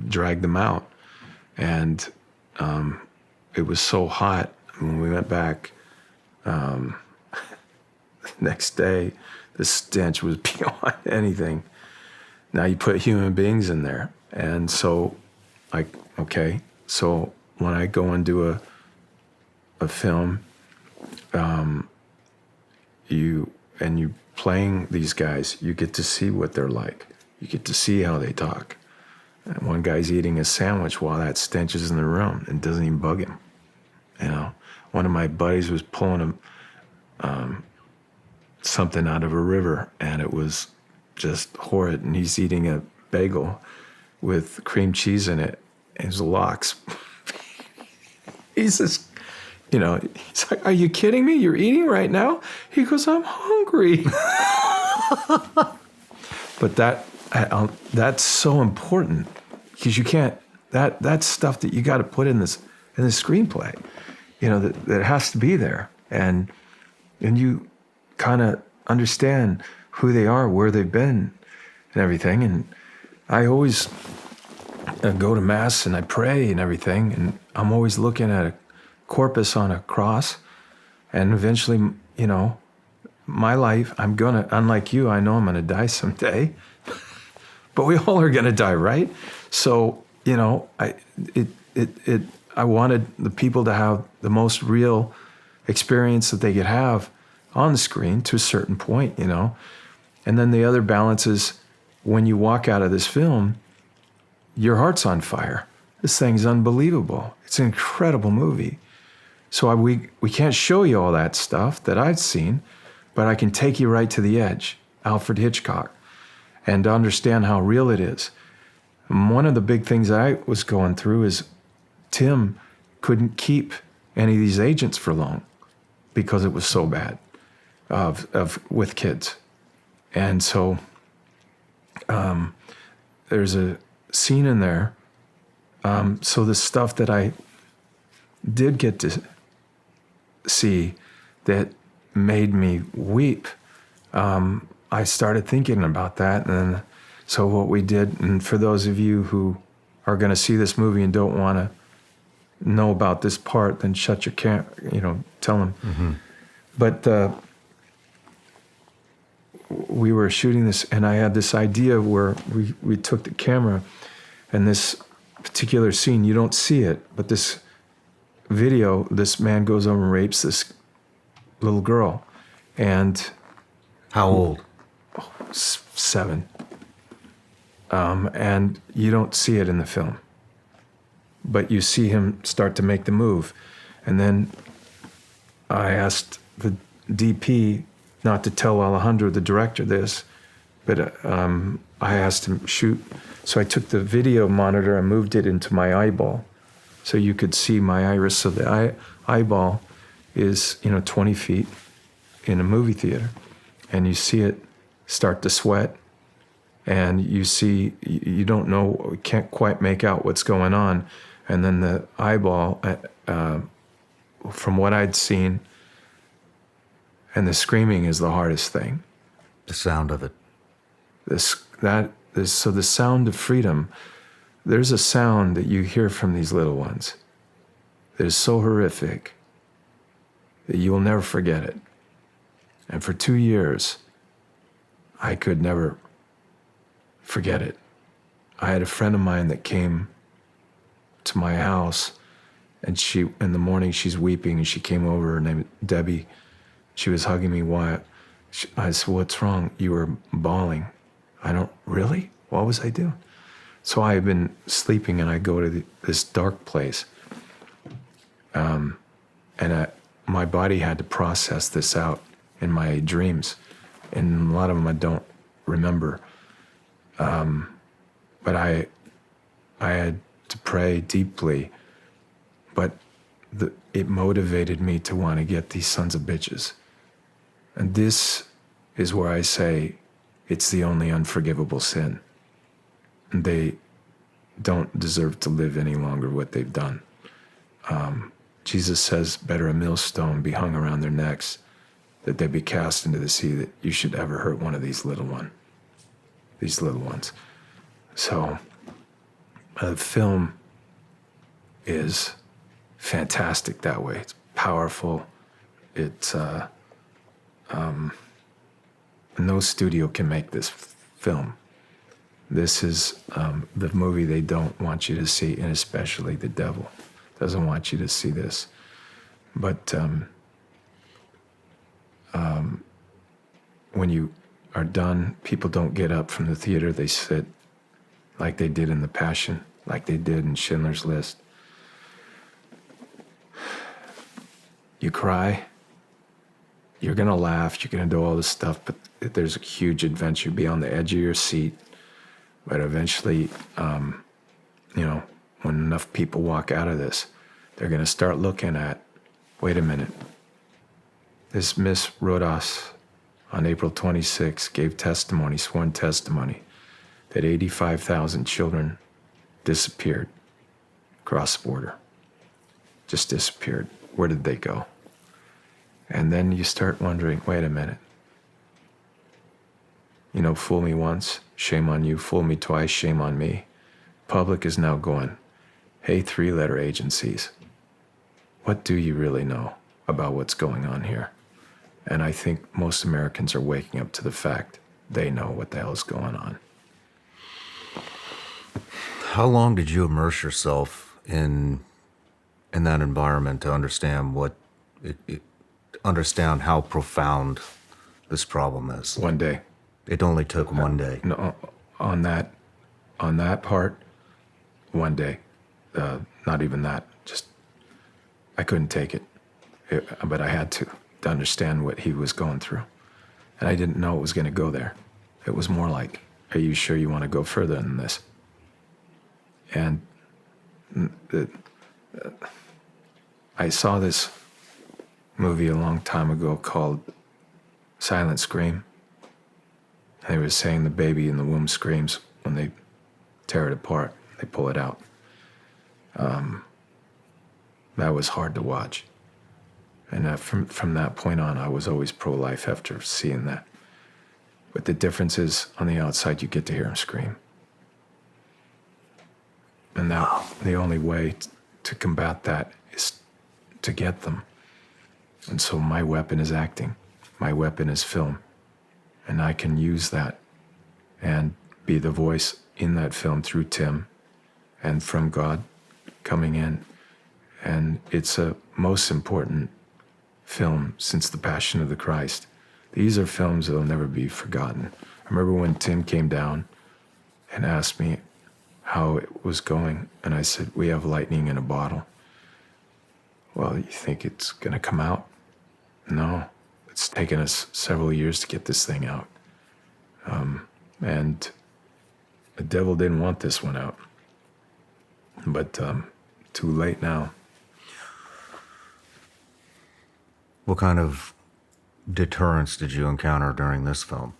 Speaker 2: drag them out, and it was so hot when we went back next day, the stench was beyond anything. Now you put human beings in there. And so, so when I go and do a film, you playing these guys, you get to see what they're like. You get to see how they talk. And one guy's eating a sandwich while that stench is in the room and doesn't even bug him. One of my buddies was pulling something out of a river, and it was just horrid. And he's eating a bagel with cream cheese in it, and his locks. He's just, he's like, "Are you kidding me? You're eating right now?" He goes, "I'm hungry." But that's so important, because you can't. That's stuff that you got to put in this screenplay. That has to be there, and you kind of understand who they are, where they've been, and everything. And I always go to mass and I pray and everything, and I'm always looking at a corpus on a cross. And eventually, my life, unlike you, I know I'm gonna die someday, but we all are gonna die, right? So, I wanted the people to have the most real experience that they could have on the screen to a certain point, And then the other balance is when you walk out of this film, your heart's on fire. This thing's unbelievable. It's an incredible movie. So we can't show you all that stuff that I've seen, but I can take you right to the edge, Alfred Hitchcock, and to understand how real it is. And one of the big things I was going through is Tim couldn't keep any of these agents for long because it was so bad with kids. And so there's a scene in there. So the stuff that I did get to see that made me weep, I started thinking about that. And so what we did, and for those of you who are going to see this movie and don't want to know about this part, then shut your tell them. Mm-hmm. But we were shooting this, and I had this idea where we took the camera, and this particular scene, you don't see it, but this video, this man goes over and rapes this little girl. And
Speaker 1: how old?
Speaker 2: 7. And you don't see it in the film, but you see him start to make the move. And then I asked the DP not to tell Alejandro, the director, this, but I asked him shoot. So I took the video monitor and moved it into my eyeball, so you could see my iris. So the eyeball is 20 feet in a movie theater, and you see it start to sweat, and you don't know, you can't quite make out what's going on, and then the eyeball, from what I'd seen, and the screaming is the hardest thing.
Speaker 1: The sound of it.
Speaker 2: So the sound of freedom, there's a sound that you hear from these little ones that is so horrific that you will never forget it. And for 2 years, I could never forget it. I had a friend of mine that came to my house, and in the morning, she's weeping, and she came over, her name is Debbie. She was hugging me. Why? I said, what's wrong? You were bawling. Really? What was I doing? So I had been sleeping, and I go to this dark place. My body had to process this out in my dreams. And a lot of them I don't remember. But I had to pray deeply. But it motivated me to want to get these sons of bitches. And this is where I say it's the only unforgivable sin. And they don't deserve to live any longer what they've done. Jesus says, better a millstone be hung around their necks, that they be cast into the sea, that you should ever hurt one of these little ones. So the film is fantastic that way. It's powerful. It's no studio can make this film. This is the movie they don't want you to see, and especially the devil doesn't want you to see this. But when you are done, people don't get up from the theater. They sit like they did in The Passion, like they did in Schindler's List. You cry. You're going to laugh. You're going to do all this stuff, but there's a huge adventure. Be on the edge of your seat. But eventually, when enough people walk out of this, they're going to start looking at, wait a minute, this Miss Rodas on April 26 gave testimony, sworn testimony, that 85,000 children disappeared across the border. Just disappeared. Where did they go? And then you start wondering, wait a minute. Fool me once, shame on you. Fool me twice, shame on me. Public is now going, hey, 3-letter agencies, what do you really know about what's going on here? And I think most Americans are waking up to the fact they know what the hell is going on.
Speaker 1: How long did you immerse yourself in that environment to understand understand how profound this problem is?
Speaker 2: 1 day.
Speaker 1: It only took 1 day.
Speaker 2: No, on that part, 1 day. Not even that. Just, I couldn't take it. But I had to understand what he was going through. And I didn't know it was going to go there. It was more like, are you sure you want to go further than this? And I saw this movie a long time ago called Silent Scream. They were saying the baby in the womb screams when they tear it apart, they pull it out. That was hard to watch. And from that point on, I was always pro-life after seeing that. But the difference is, on the outside, you get to hear him scream. And now the only way to combat that is to get them. And so my weapon is acting. My weapon is film. And I can use that and be the voice in that film through Tim and from God coming in. And it's a most important film since The Passion of the Christ. These are films that will never be forgotten. I remember when Tim came down and asked me how it was going, and I said, we have lightning in a bottle. Well, you think it's going to come out? No. It's taken us several years to get this thing out. And the devil didn't want this one out. But too late now.
Speaker 1: What kind of deterrence did you encounter during this film?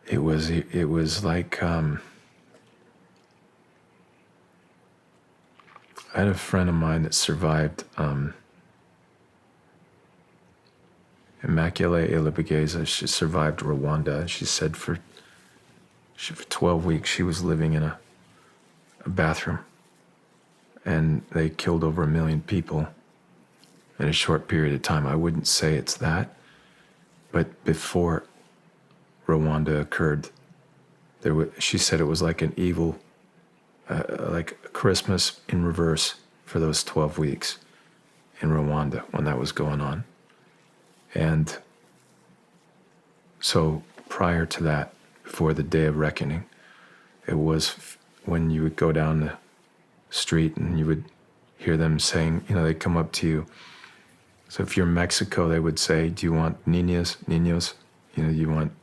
Speaker 1: It was like I had a friend of mine that survived a
Speaker 2: Immaculée Ilibigeza. She survived Rwanda. She said for 12 weeks she was living in a bathroom. And they killed over 1 million people in a short period of time. I wouldn't say it's that, but before Rwanda occurred, she said it was like an evil, like Christmas in reverse for those 12 weeks in Rwanda when that was going on. And so prior to that, before the day of reckoning, it was when you would go down the street and you would hear them saying, they'd come up to you. So if you're in Mexico, they would say, do you want niñas, niños? You want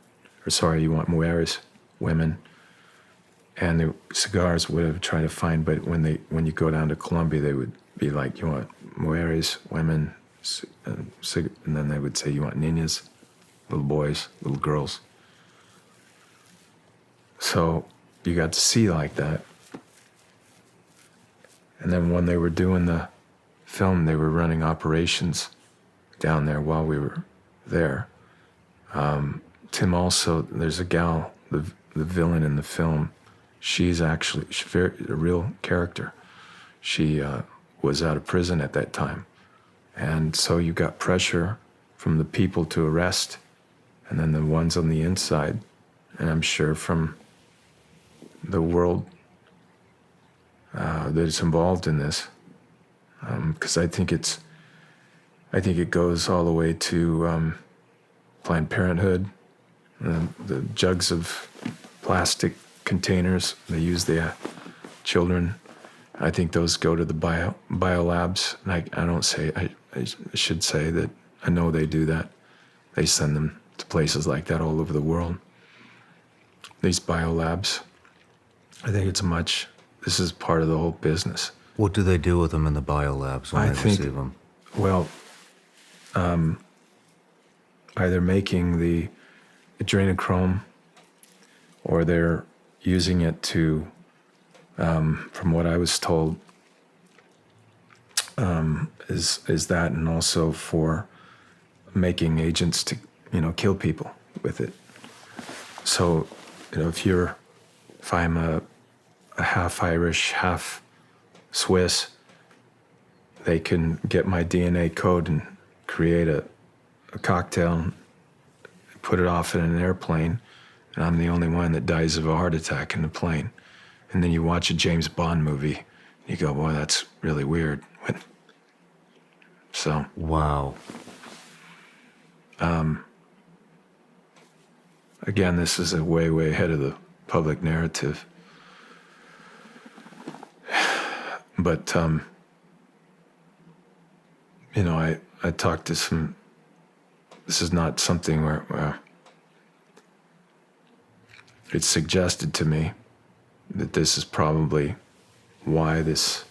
Speaker 2: mujeres, women. And the cigars would have tried to find, but when you go down to Colombia, they would be like, you want mujeres, women, and then they would say, you want niñas, little boys, little girls. So you got to see like that. And then when they were doing the film, they were running operations down there while we were there. Tim also, there's a gal, the villain in the film, she's a real character. She was out of prison at that time. And so you got pressure from the people to arrest, and then the ones on the inside, and I'm sure from the world that is involved in this, because I think it goes all the way to Planned Parenthood, the jugs of plastic containers they use the children. I think those go to the biolabs. And I should say that I know they do that. They send them to places like that all over the world. These biolabs, I think this is part of the whole business.
Speaker 1: What do they do with them in the biolabs when they receive them?
Speaker 2: Well, either making the adrenochrome, or they're using it to, from what I was told, is that, and also for making agents to, kill people with it. So, if I'm a half Irish, half Swiss, they can get my DNA code and create a cocktail and put it off in an airplane, and I'm the only one that dies of a heart attack in the plane. And then you watch a James Bond movie, and you go, boy, that's really weird. So.
Speaker 1: Wow.
Speaker 2: Again, this is a way, way ahead of the public narrative. But, I talked to some, this is not something where it's suggested to me that this is probably why this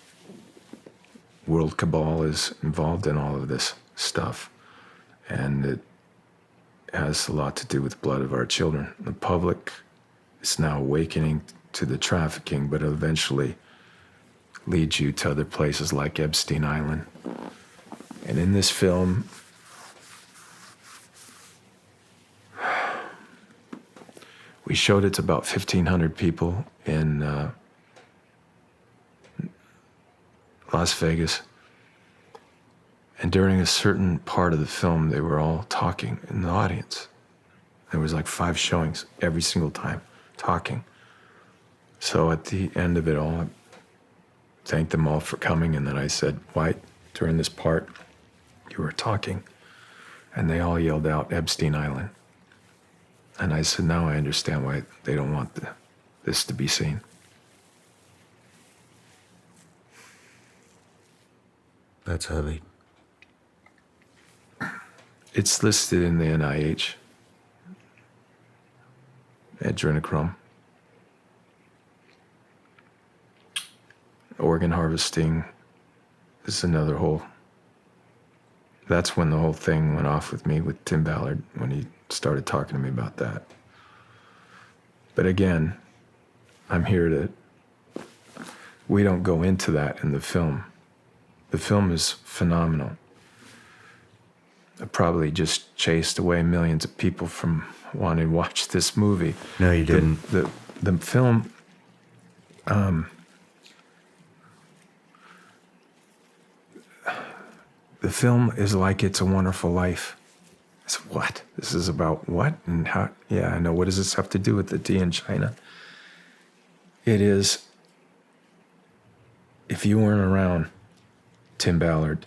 Speaker 2: world cabal is involved in all of this stuff. And it has a lot to do with the blood of our children. The public is now awakening to the trafficking, but it'll eventually lead you to other places like Epstein Island. And in this film, we showed it to about 1,500 people in Las Vegas. And during a certain part of the film, they were all talking in the audience. There was like 5 showings every single time, talking. So at the end of it all, I thanked them all for coming, and then I said, why, during this part, you were talking? And they all yelled out, Epstein Island. And I said, now I understand why they don't want this to be seen.
Speaker 1: That's heavy.
Speaker 2: It's listed in the NIH, adrenochrome. Organ harvesting is another whole. That's when the whole thing went off with me, with Tim Ballard, when he started talking to me about that. But again, I'm here to, we don't go into that in the film. The film is phenomenal. I probably just chased away millions of people from wanting to watch this movie.
Speaker 1: No, you didn't.
Speaker 2: The film, the film is like It's a Wonderful Life. It's what? This is about what and how? Yeah, I know. What does this have to do with the tea in China? It is, if you weren't around Tim Ballard,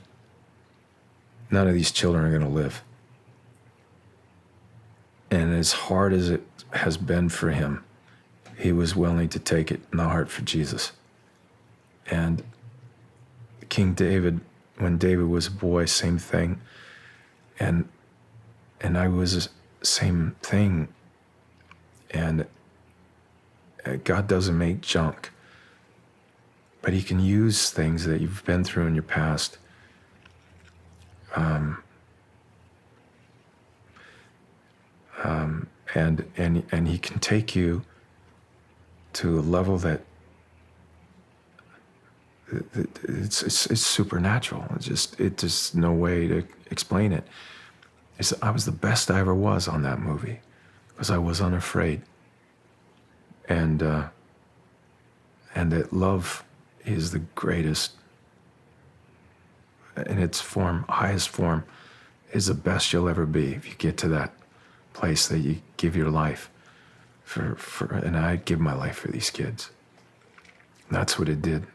Speaker 2: none of these children are going to live. And as hard as it has been for him, he was willing to take it in the heart for Jesus. And King David, when David was a boy, same thing. And I was the same thing. And God doesn't make junk, but he can use things that you've been through in your past. And he can take you to a level that it's supernatural. It's just no way to explain it. I was the best I ever was on that movie because I was unafraid. And that love is the greatest in its form, highest form, is the best you'll ever be if you get to that place that you give your life and I'd give my life for these kids. And that's what it did.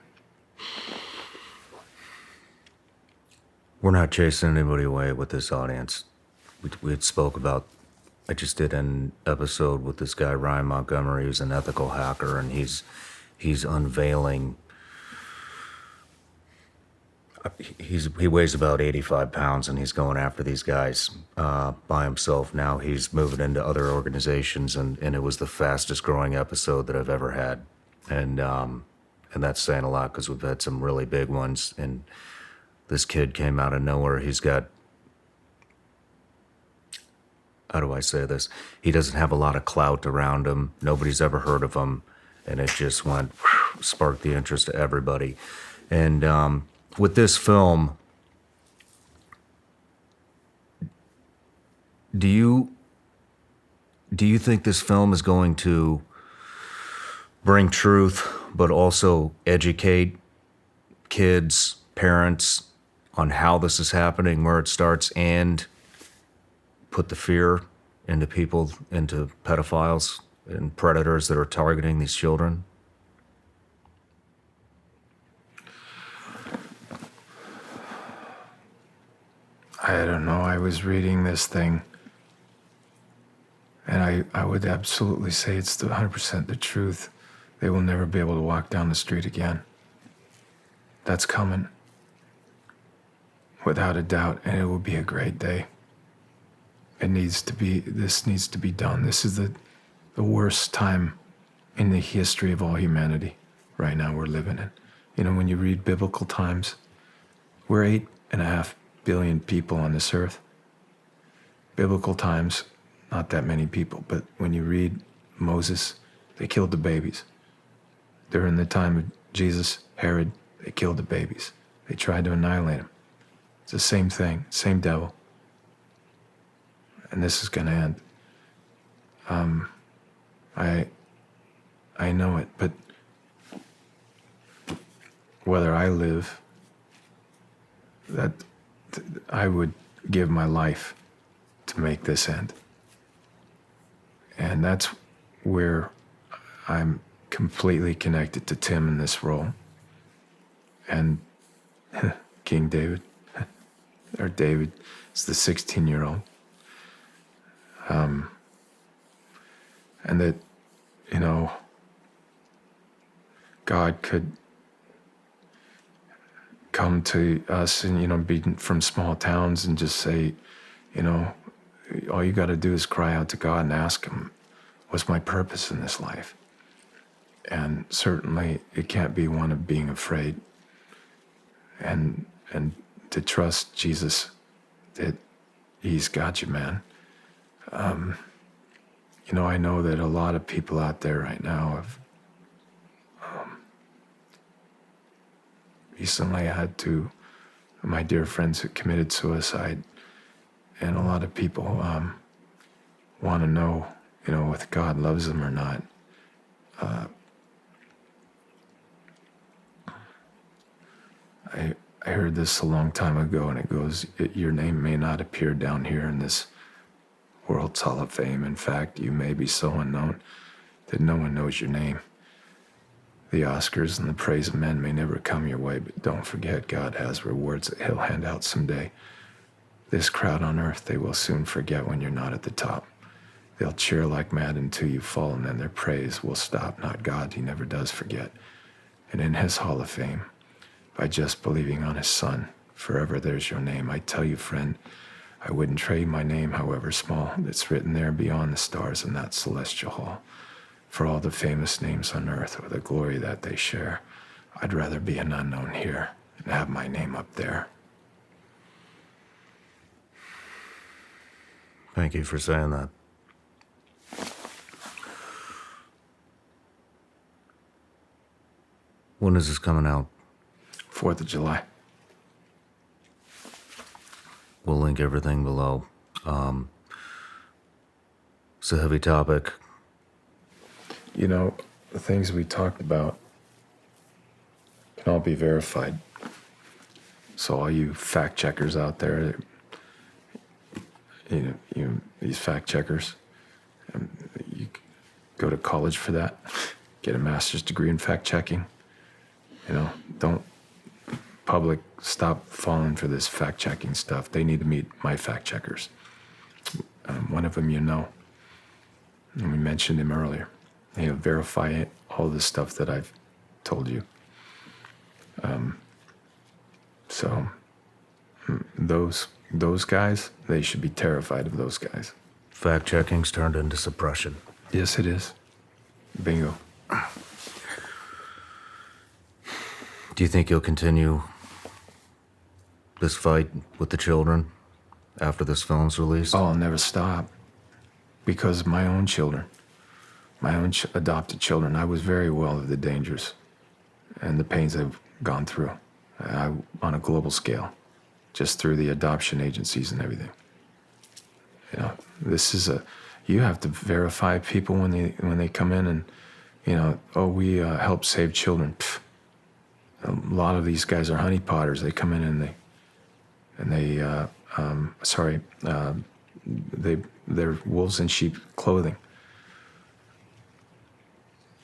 Speaker 1: We're not chasing anybody away with this audience. We had spoke about, I just did an episode with this guy, Ryan Montgomery, who's an ethical hacker, and he's unveiling, he weighs about 85 pounds, and he's going after these guys by himself. Now he's moving into other organizations, and it was the fastest growing episode that I've ever had. And that's saying a lot because we've had some really big ones, and this kid came out of nowhere. He's got, how do I say this? He doesn't have a lot of clout around him. Nobody's ever heard of him. And it just went, sparked the interest of everybody. And with this film, do you think this film is going to bring truth, but also educate kids, parents on how this is happening, where it starts, and put the fear into people, into pedophiles and predators that are targeting these children?
Speaker 2: I don't know. I was reading this thing, and I would absolutely say it's 100% the truth. They will never be able to walk down the street again. That's coming, without a doubt, and it will be a great day. This needs to be done. This is the worst time in the history of all humanity right now we're living in. You know, when you read biblical times, we're 8.5 billion people on this earth. Biblical times, not that many people, but when you read Moses, they killed the babies. During the time of Jesus, Herod, they killed the babies. They tried to annihilate them. It's the same thing, same devil. And this is going to end. I know it, but whether I live, that I would give my life to make this end. And that's where I'm completely connected to Tim in this role. And King David, or David, is the 16-year-old. And that, you know, God could come to us and, you know, be from small towns and just say, you know, all you got to do is cry out to God and ask him, what's my purpose in this life? And certainly it can't be one of being afraid and to trust Jesus that he's got you, man. You know, I know that a lot of people out there right now have recently had my dear friends who committed suicide And a lot of people want to know, if God loves them or not. I heard this a long time ago, and it goes, your name may not appear down here in this World's Hall of Fame. In fact, you may be so unknown that no one knows your name. The Oscars and the praise of men may never come your way, but don't forget God has rewards that he'll hand out someday. This crowd on earth, they will soon forget when you're not at the top. They'll cheer like mad until you fall, and then their praise will stop. Not God, he never does forget. And in his Hall of Fame, by just believing on his Son, forever there's your name. I tell you, friend, I wouldn't trade my name, however small, that's written there beyond the stars in that celestial hall, for all the famous names on earth or the glory that they share. I'd rather be an unknown here and have my name up there.
Speaker 1: Thank you for saying that. When is this coming out?
Speaker 2: 4th of July.
Speaker 1: We'll link everything below. It's a heavy topic.
Speaker 2: The things we talked about can all be verified. So all you fact checkers out there, these fact checkers, you go to college for that, get a master's degree in fact checking. Don't public stop falling for this fact checking stuff. They need to meet my fact checkers. One of them, and we mentioned him earlier. He'll verify it, all the stuff that I've told you. So those guys, they should be terrified of those guys.
Speaker 1: Fact checking's turned into suppression.
Speaker 2: Yes, it is. Bingo.
Speaker 1: Do you think you'll continue this fight with the children after this film's released?
Speaker 2: Oh, I'll never stop. Because my own children, my own adopted children, I was very aware of the dangers and the pains I've gone through on a global scale, just through the adoption agencies and everything. This is you have to verify people when they come in and, we help save children. Pfft. A lot of these guys are honeypotters. They come in and they're wolves in sheep clothing.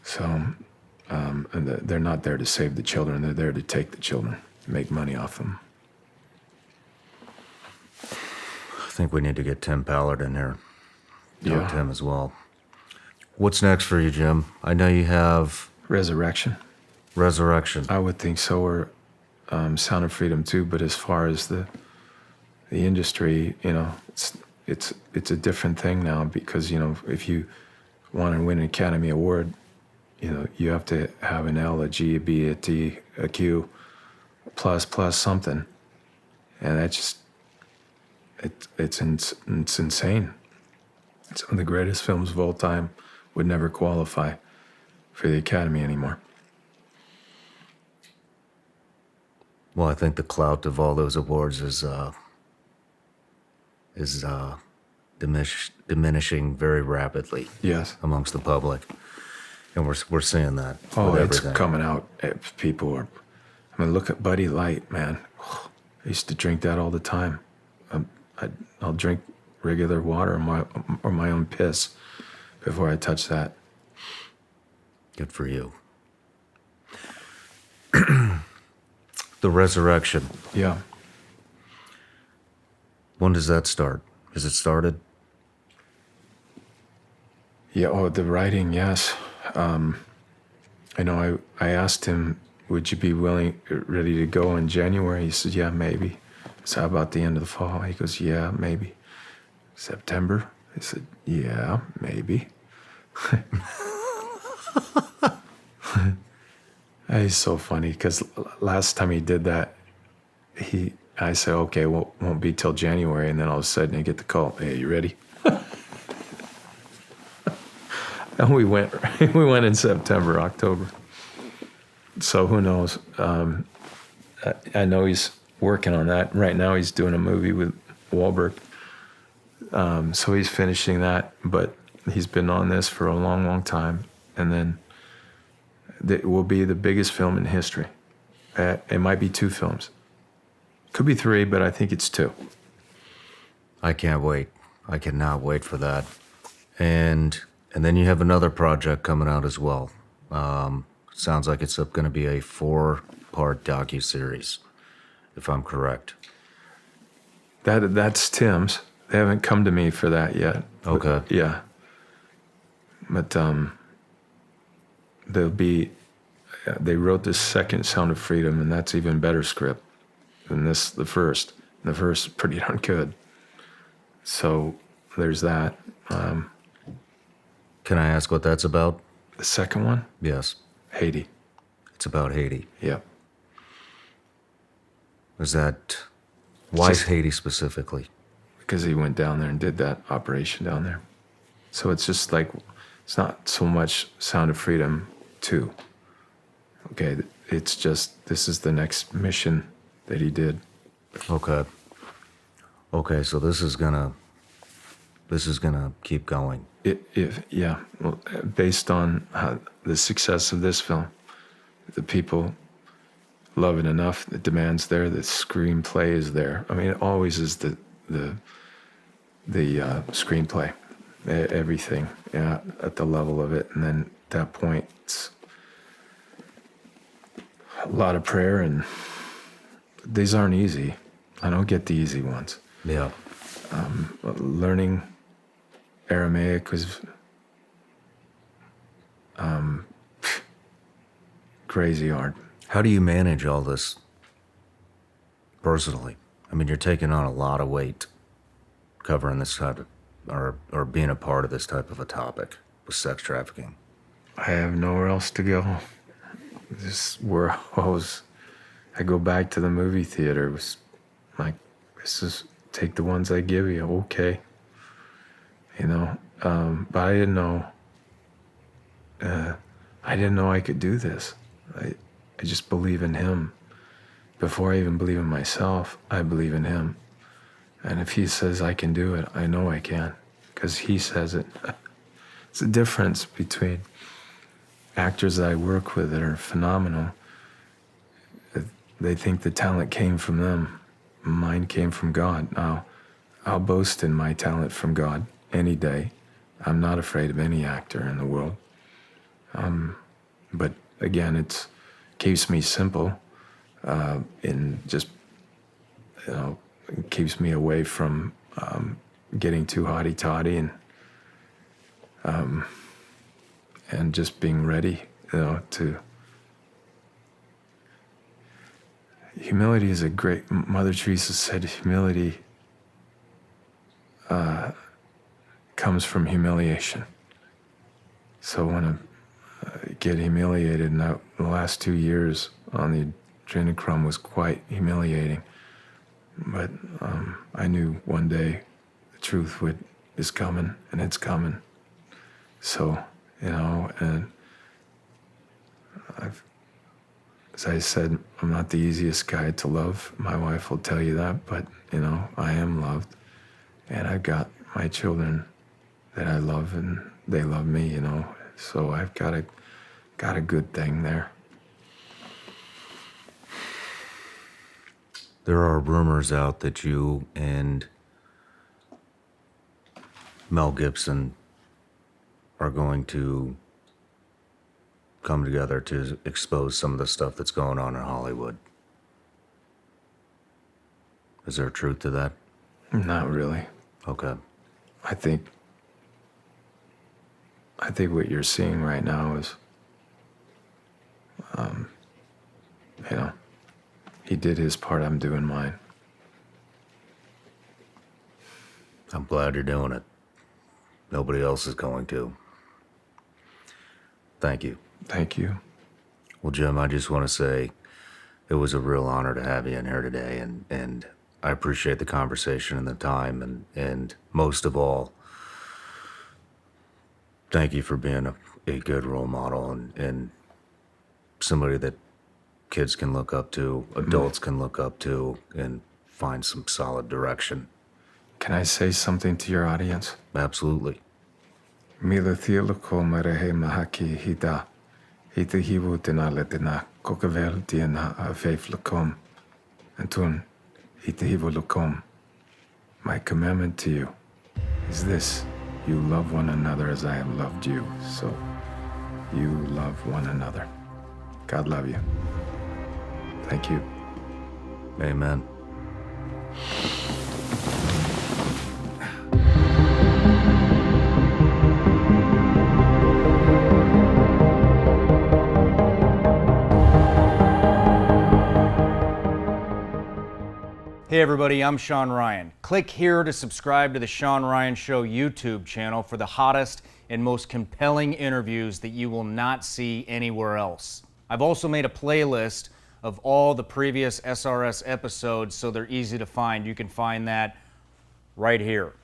Speaker 2: So, and they're not there to save the children. They're there to take the children, make money off them.
Speaker 1: I think we need to get Tim Ballard in here. Talk to him as well. What's next for you, Jim? I know you have
Speaker 2: Resurrection.
Speaker 1: I
Speaker 2: would think so, or Sound of Freedom too. But as far as the industry, it's a different thing now because if you want to win an Academy Award, you have to have an L, a G, a B, a T, a Q, plus something, and that just it's insane. Some of the greatest films of all time would never qualify for the Academy anymore.
Speaker 1: Well, I think the clout of all those awards is diminishing very rapidly.
Speaker 2: Yes,
Speaker 1: amongst the public, and we're seeing that.
Speaker 2: Oh,
Speaker 1: with
Speaker 2: it's
Speaker 1: everything.
Speaker 2: coming out. People are. Look at Buddy Light, man. I used to drink that all the time. I'll drink regular water or my own piss before I touch that.
Speaker 1: Good for you. The Resurrection.
Speaker 2: Yeah.
Speaker 1: When does that start? Has it started?
Speaker 2: Yeah. Oh, the writing. Yes. I asked him, "Would you be ready to go in January?" He said, "Yeah, maybe." So how about the end of the fall? He goes, "Yeah, maybe." September? I said, "Yeah, maybe." He's so funny because last time he did that, I said, "Okay, well, won't be till January," and then all of a sudden I get the call, "Hey, you ready?" And we went in September, October. So who knows? I know he's working on that right now. He's doing a movie with Wahlberg So he's finishing that, but he's been on this for a long, long time. And then it will be the biggest film in history. It might be 2 films. Could be 3, but I think it's 2.
Speaker 1: I can't wait. I cannot wait for that. And then you have another project coming out as well. Sounds like it's going to be a 4-part docuseries, if I'm correct.
Speaker 2: That's Tim's. They haven't come to me for that yet.
Speaker 1: Okay.
Speaker 2: But, yeah. But there'll be. They wrote this second Sound of Freedom, and that's even better script than this. The first. The first is pretty darn good. So there's that.
Speaker 1: Can I ask what that's about?
Speaker 2: The second one,
Speaker 1: Yes.
Speaker 2: Haiti.
Speaker 1: It's about Haiti.
Speaker 2: Yep.
Speaker 1: Is that... Why
Speaker 2: Just-
Speaker 1: Haiti specifically?
Speaker 2: Because he went down there and did that operation down there. So it's just like, it's not so much Sound of Freedom 2. Okay, it's just, this is the next mission that he did.
Speaker 1: Okay. Okay, so this is gonna keep going.
Speaker 2: Well, based on the success of this film, the people love it enough, the demand's there, the screenplay is there. I mean, it always is the screenplay, everything, at the level of it. And then at that point, it's a lot of prayer, and these aren't easy. I don't get the easy ones.
Speaker 1: Yeah.
Speaker 2: Learning Aramaic was crazy hard.
Speaker 1: How do you manage all this personally? I mean, you're taking on a lot of weight covering this type of, or being a part of this type of a topic with sex trafficking.
Speaker 2: I have nowhere else to go. This is where I go back to the movie theater. It was like, this is, take the ones I give you, okay. You know, but I didn't know I could do this. I just believe in him. Before I even believe in myself, I believe in him. And if he says I can do it, I know I can, because he says it. It's a difference between actors that I work with that are phenomenal. They think the talent came from them. Mine came from God. Now, I'll boast in my talent from God any day. I'm not afraid of any actor in the world. But again, it keeps me simple, and just, it keeps me away from getting too haughty-taughty and just being ready, to. Humility is a great. Mother Teresa said humility comes from humiliation. So when I get humiliated, and the last 2 years on the adrenochrome was quite humiliating. But I knew one day the truth is coming, and it's coming. So, and as I said, I'm not the easiest guy to love. My wife will tell you that, but, I am loved. And I've got my children that I love, and they love me, So I've got a good thing there.
Speaker 1: There are rumors out that you and Mel Gibson are going to come together to expose some of the stuff that's going on in Hollywood. Is there truth to that?
Speaker 2: Not really.
Speaker 1: Okay.
Speaker 2: I think what you're seeing right now is, he did his part, I'm doing mine.
Speaker 1: I'm glad you're doing it. Nobody else is going to. Thank you.
Speaker 2: Thank you.
Speaker 1: Well, Jim, I just want to say it was a real honor to have you in here today, and I appreciate the conversation and the time, and most of all, thank you for being a good role model and somebody that kids can look up to, adults can look up to, and find some solid direction.
Speaker 2: Can I say something to your audience?
Speaker 1: Absolutely.
Speaker 2: Mila thieloko marehe mahaki hida. Hita hivu dina kokavel diana avef lakom. Antun, hita hivu lakom. My commandment to you is this: you love one another as I have loved you, so you love one another. God love you. Thank you.
Speaker 1: Amen.
Speaker 3: Hey everybody, I'm Sean Ryan. Click here to subscribe to the Sean Ryan Show YouTube channel for the hottest and most compelling interviews that you will not see anywhere else. I've also made a playlist of all the previous SRS episodes so they're easy to find. You can find that right here.